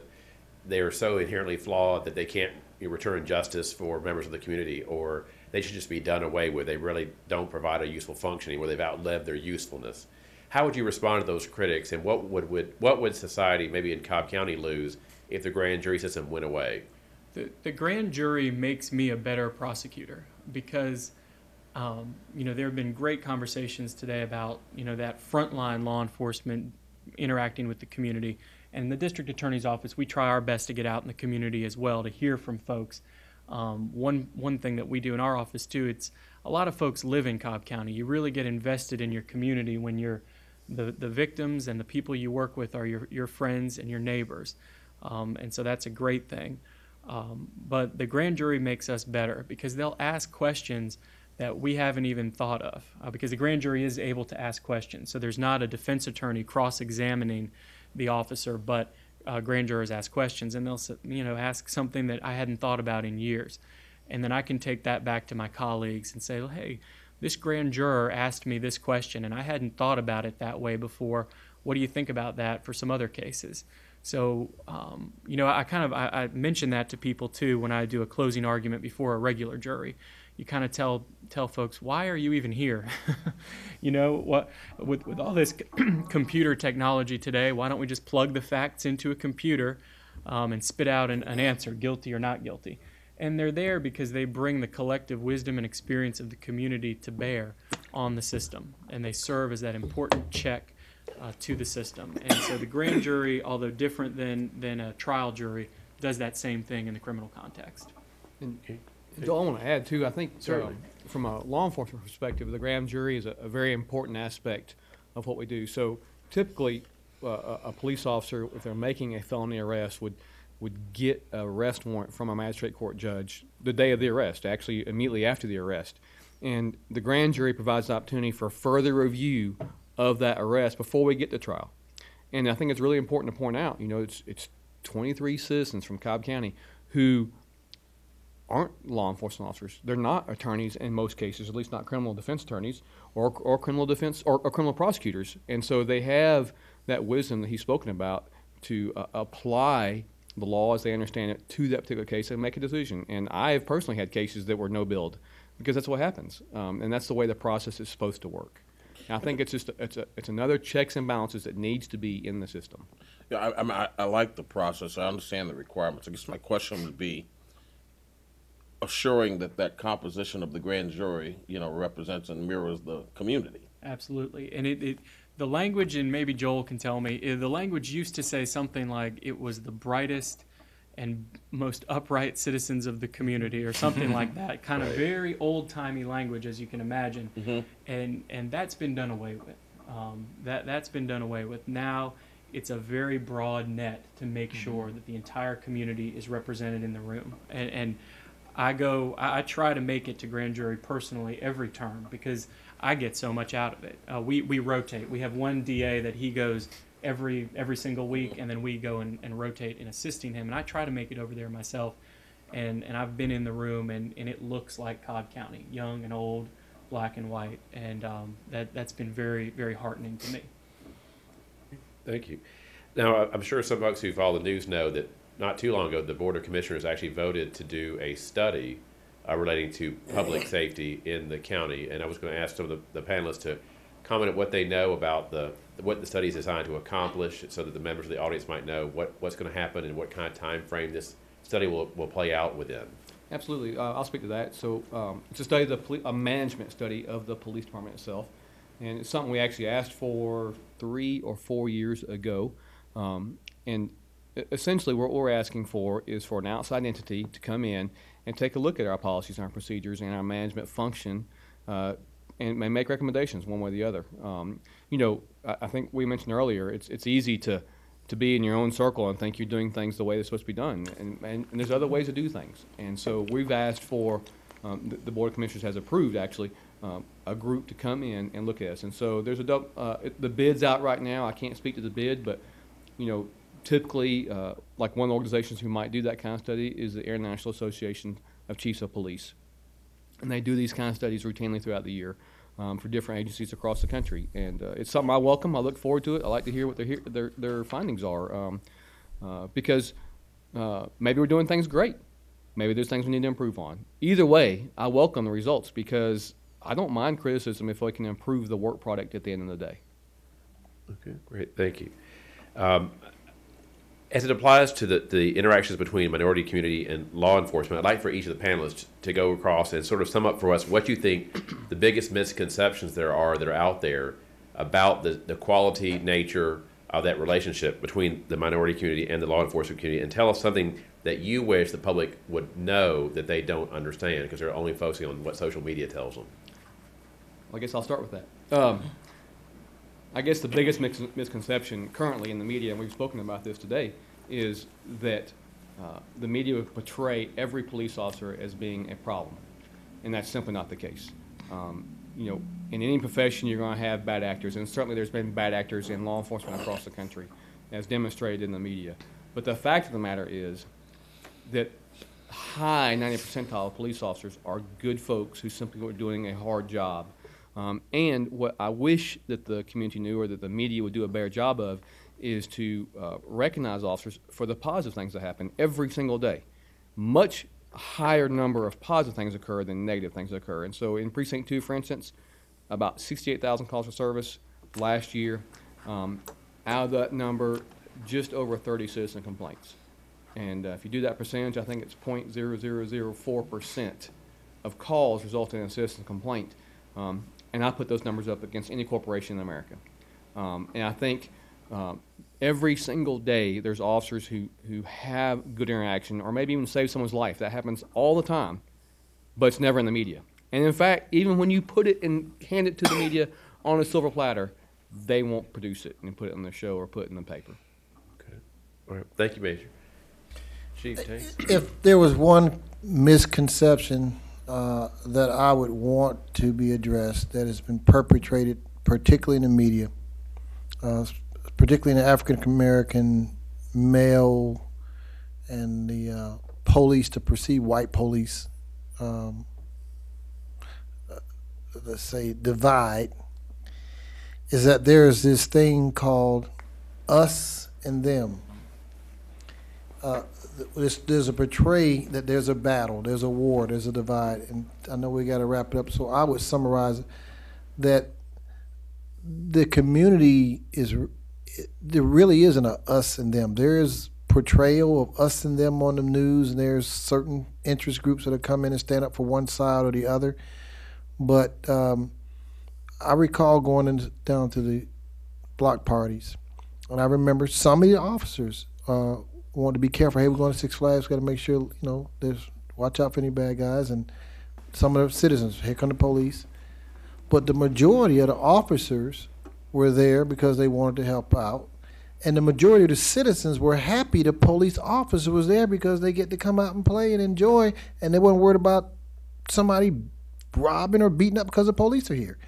they are so inherently flawed that they can't return justice for members of the community, or they should just be done away with. They really don't provide a useful functioning, where they've outlived their usefulness. How would you respond to those critics, and what would society, maybe in Cobb County, lose if the grand jury system went away? The grand jury makes me a better prosecutor because there have been great conversations today about that frontline law enforcement interacting with the community. And the district attorney's office, we try our best to get out in the community as well to hear from folks. One thing that we do in our office too, it's a lot of folks live in Cobb County. You really get invested in your community when the victims and the people you work with are your friends and your neighbors. And so that's a great thing. But the grand jury makes us better because they'll ask questions that we haven't even thought of, because the grand jury is able to ask questions. So there's not a defense attorney cross-examining the officer, but grand jurors ask questions, and they'll ask something that I hadn't thought about in years. And then I can take that back to my colleagues and say, well, hey, this grand juror asked me this question, and I hadn't thought about it that way before. What do you think about that for some other cases? So, I mention that to people too when I do a closing argument before a regular jury. You kind of tell folks, why are you even here? With all this computer technology today, why don't we just plug the facts into a computer and spit out an answer, guilty or not guilty? And they're there because they bring the collective wisdom and experience of the community to bear on the system, and they serve as that important check to the system. And so the grand jury, although different than a trial jury, does that same thing in the criminal context. And Joel, I want to add too, I think Certainly. from a law enforcement perspective, the grand jury is a very important aspect of what we do. So typically, a police officer, if they're making a felony arrest, would get an arrest warrant from a magistrate court judge the day of the arrest, actually immediately after the arrest. And the grand jury provides the opportunity for further review of that arrest before we get to trial. And I think it's really important to point out, it's 23 citizens from Cobb County who aren't law enforcement officers. They're not attorneys in most cases, at least not criminal defense attorneys or criminal defense or criminal prosecutors. And so they have that wisdom that he's spoken about to apply the law as they understand it to that particular case and make a decision. And I have personally had cases that were no billed because that's what happens. And that's the way the process is supposed to work. And I think it's another checks and balances that needs to be in the system. Yeah, I like the process. I understand the requirements. I guess my question would be assuring that composition of the grand jury, represents and mirrors the community. Absolutely. And the language, and maybe Joel can tell me, the language used to say something like it was the brightest and most upright citizens of the community or something like that, kind of very old-timey language, as you can imagine. Mm-hmm. And that's been done away with. That's been done away with. Now it's a very broad net to make sure that the entire community is represented in the room. And I try to make it to grand jury personally every term because I get so much out of it. We rotate. We have one DA that he goes every single week, and then we go and rotate in assisting him. And I try to make it over there myself. And I've been in the room, and it looks like Cobb County, young and old, black and white. And that's been very, very heartening to me. Thank you. Now, I'm sure some folks who follow the news know that not too long ago, the Board of Commissioners actually voted to do a study relating to public safety in the county. And I was going to ask some of the panelists to comment on what they know about what the study is designed to accomplish so that the members of the audience might know what's going to happen and what kind of time frame this study will play out within. Absolutely. I'll speak to that. So it's a study, a management study of the police department itself. And it's something we actually asked for 3 or 4 years ago. And essentially what we're asking for is for an outside entity to come in and take a look at our policies and our procedures and our management function and make recommendations one way or the other. I think we mentioned earlier, it's easy to be in your own circle and think you're doing things the way they're supposed to be done. And there's other ways to do things. And so we've asked for, the Board of Commissioners has approved actually, a group to come in and look at us. And so there's the bid's out right now. I can't speak to the bid, but typically, like one of the organizations who might do that kind of study is the International Association of Chiefs of Police. And they do these kind of studies routinely throughout the year for different agencies across the country. And it's something I welcome. I look forward to it. I like to hear what their findings are because maybe we're doing things great. Maybe there's things we need to improve on. Either way, I welcome the results because I don't mind criticism if we can improve the work product at the end of the day. Okay, great. Thank you. As it applies to the interactions between minority community and law enforcement, I'd like for each of the panelists to go across and sort of sum up for us what you think the biggest misconceptions that are out there about the quality nature of that relationship between the minority community and the law enforcement community, and tell us something that you wish the public would know that they don't understand because they're only focusing on what social media tells them. Well, I guess I'll start with that. I guess the biggest misconception currently in the media, and we've spoken about this today, is that the media would portray every police officer as being a problem, and that's simply not the case. In any profession, you're going to have bad actors, and certainly there's been bad actors in law enforcement across the country, as demonstrated in the media. But the fact of the matter is that high 90th percentile of police officers are good folks who simply are doing a hard job. And what I wish that the community knew, or that the media would do a better job of, is to recognize officers for the positive things that happen every single day. Much higher number of positive things occur than negative things occur. And so in Precinct 2, for instance, about 68,000 calls for service last year. Out of that number, just over 30 citizen complaints. And if you do that percentage, I think it's 0.0004% of calls resulting in a citizen complaint. And I put those numbers up against any corporation in America. And I think every single day there's officers who have good interaction or maybe even save someone's life. That happens all the time, but it's never in the media. And in fact, even when you put it and hand it to the media on a silver platter, they won't produce it and put it on the show or put it in the paper. Okay. All right. Thank you, Major. Chief Tanks. If there was one misconception that I would want to be addressed that has been perpetrated, particularly in the media, particularly in the African American male and the police, the perceived white police, let's say, divide, is that there's this thing called us and them. There's a portray that there's a battle, there's a war, there's a divide, and I know we got to wrap it up. So I would summarize it that the community there really isn't a us and them. There is portrayal of us and them on the news, and there's certain interest groups that come in and stand up for one side or the other. But I recall going down to the block parties, and I remember some of the officers wanted to be careful. Hey, we're going to Six Flags. Got to make sure, there's watch out for any bad guys. And some of the citizens, here come the police. But the majority of the officers were there because they wanted to help out. And the majority of the citizens were happy the police officer was there because they get to come out and play and enjoy, and they weren't worried about somebody robbing or beating up because the police are here.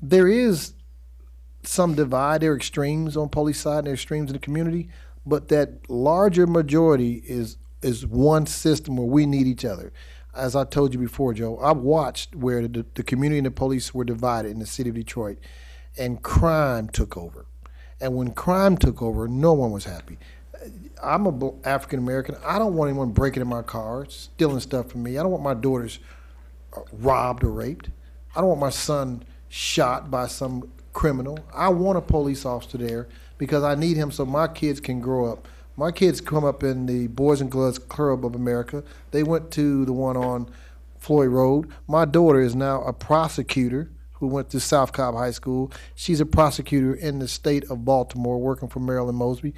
There is some divide. There are extremes on police side and there are extremes in the community, but that larger majority is one system where we need each other. As I told you before, Joe, I've watched where the community and the police were divided in the city of Detroit, and crime took over. And when crime took over, no one was happy. I'm a African American. I don't want anyone breaking in my car, stealing stuff from me. I don't want my daughters robbed or raped. I don't want my son shot by some criminal. I want a police officer there because I need him so my kids can grow up. My kids come up in the Boys and Girls Club of America. They went to the one on Floyd Road. My daughter is now a prosecutor who went to South Cobb High School. She's a prosecutor in the state of Baltimore working for Marilyn Mosby.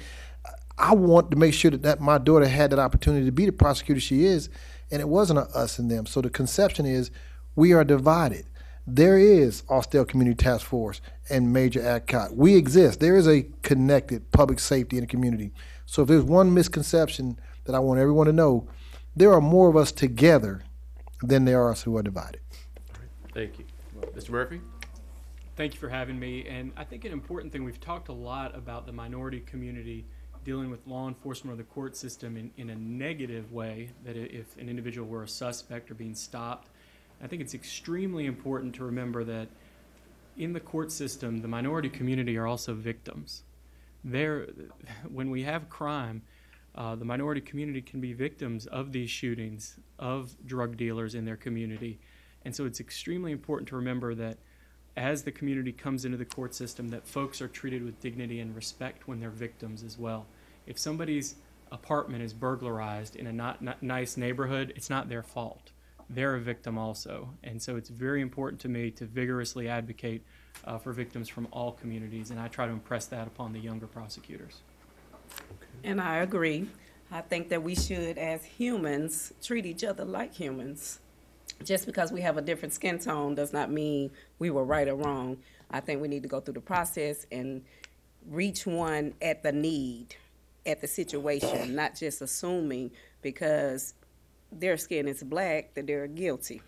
I want to make sure that my daughter had that opportunity to be the prosecutor she is, and it wasn't a us and them. So the conception is we are divided. There is Austell Community Task Force and Major Adcott. We exist. There is a connected public safety in the community. So if there's one misconception that I want everyone to know, there are more of us together than there are us who are divided. Thank you. Mr. Murphy? Thank you for having me. And I think an important thing, we've talked a lot about the minority community dealing with law enforcement or the court system in a negative way, that if an individual were a suspect or being stopped. I think it's extremely important to remember that in the court system, the minority community are also victims. When we have crime, the minority community can be victims of these shootings, of drug dealers in their community. And so it's extremely important to remember that as the community comes into the court system, that folks are treated with dignity and respect when they're victims as well. If somebody's apartment is burglarized in a not nice neighborhood, it's not their fault. They're a victim also. And so it's very important to me to vigorously advocate for victims from all communities, and I try to impress that upon the younger prosecutors. And I agree. I think that we should, as humans, treat each other like humans. Just because we have a different skin tone does not mean we were right or wrong. I think we need to go through the process and reach one at the need, at the situation, not just assuming because their skin is black that they're guilty.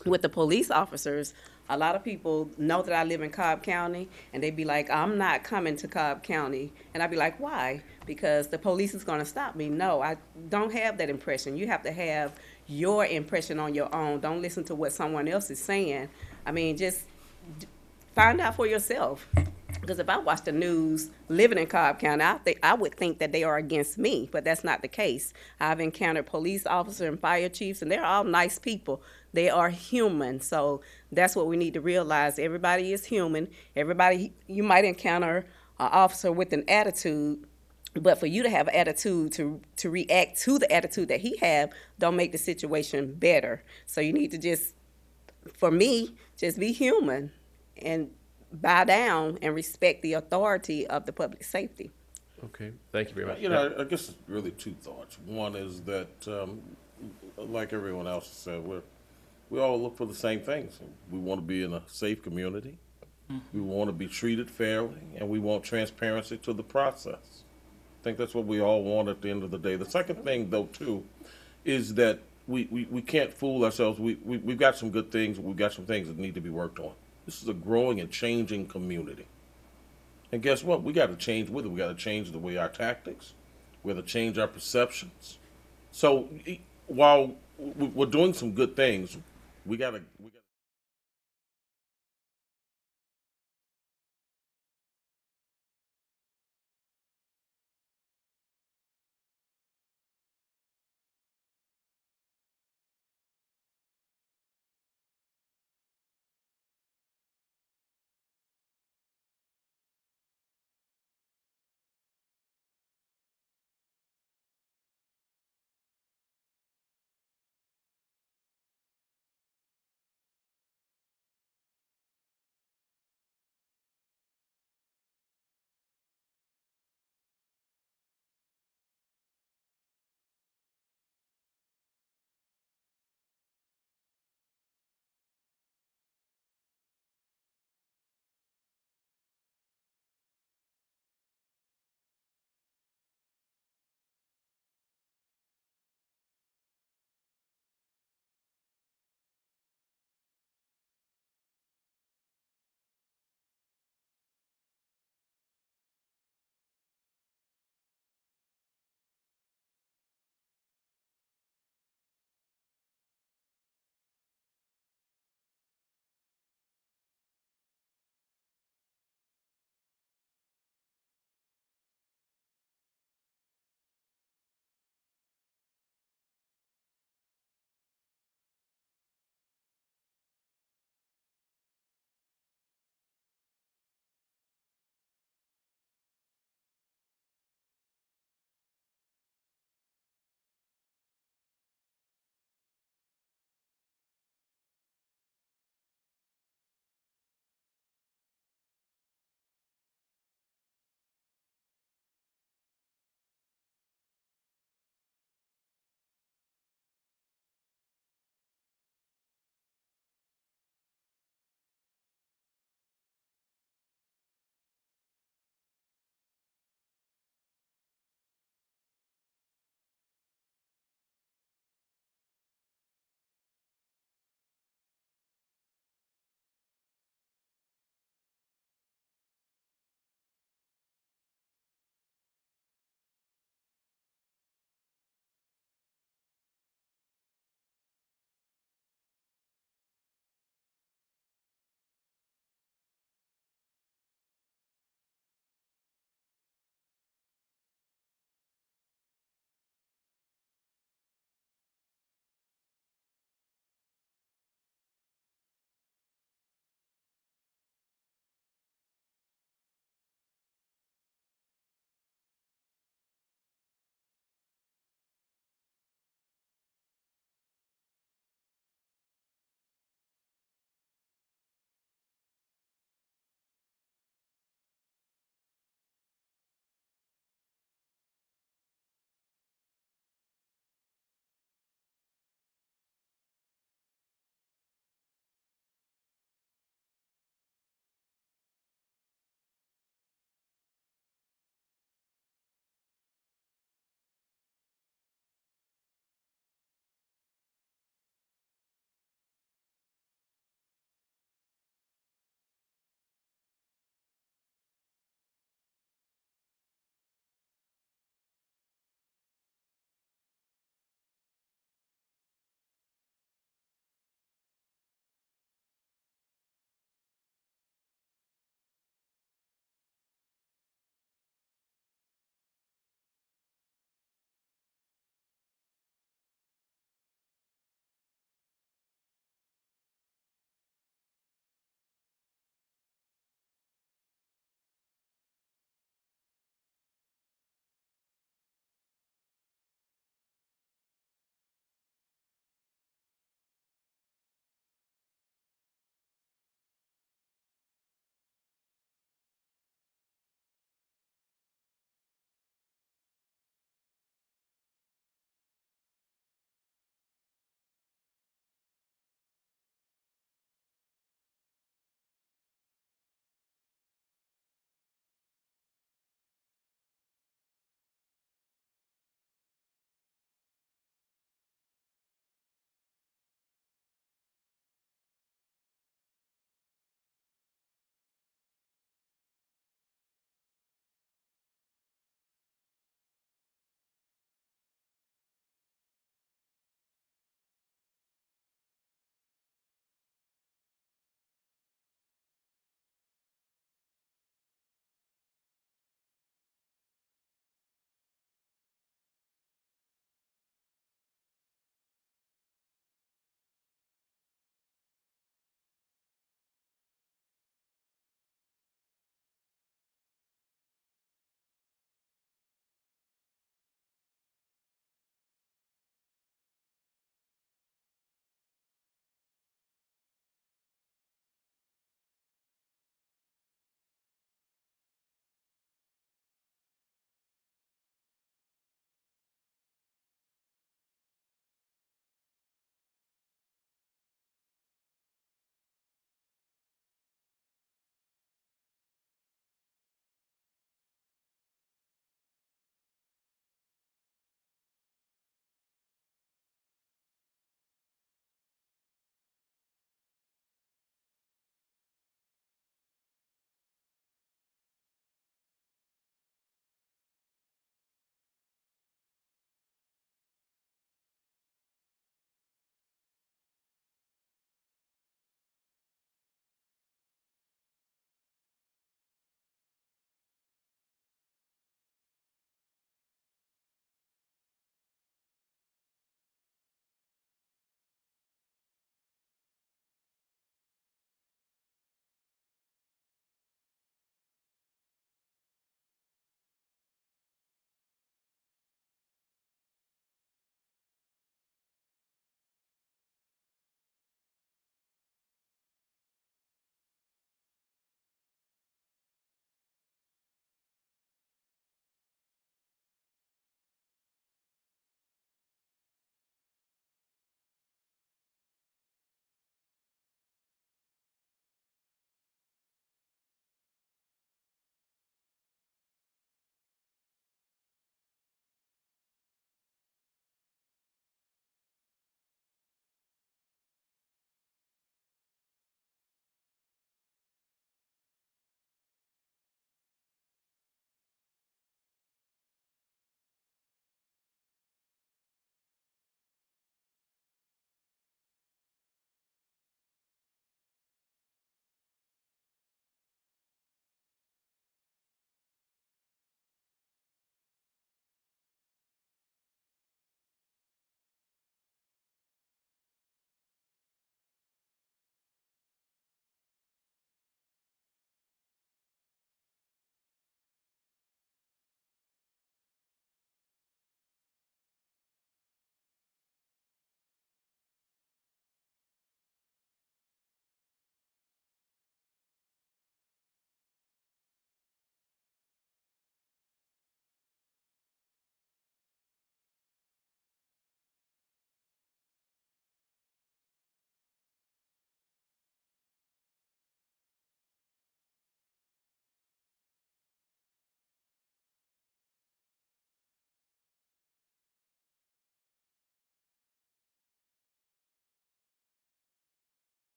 Okay. With the police officers, a lot of people know that I live in Cobb County, and they be like, I'm not coming to Cobb County. And I'd be like, why? Because the police is going to stop me. No, I don't have that impression. You have to have your impression on your own. Don't listen to what someone else is saying. I mean, just find out for yourself. Because if I watch the news living in Cobb County, I would think that they are against me, but that's not the case. I've encountered police officers and fire chiefs, and they're all nice people. They are human, so that's what we need to realize. Everybody is human. You might encounter an officer with an attitude, But for you to have attitude to react to the attitude that he have, don't make the situation better. So you need to just, for me, just be human and bow down and respect the authority of the public safety. Okay, thank you very much. You know, I guess it's really two thoughts. One is that, like everyone else said, we all look for the same things. We want to be in a safe community. We want to be treated fairly, and we want transparency to the process. I think that's what we all want at the end of the day. The second thing, though, too, is that we can't fool ourselves. We've got some good things. We've got some things that need to be worked on. This is a growing and changing community. And guess what? We got to change with it. We got to change the way our tactics. We got to change our perceptions. So while we're doing some good things, we got to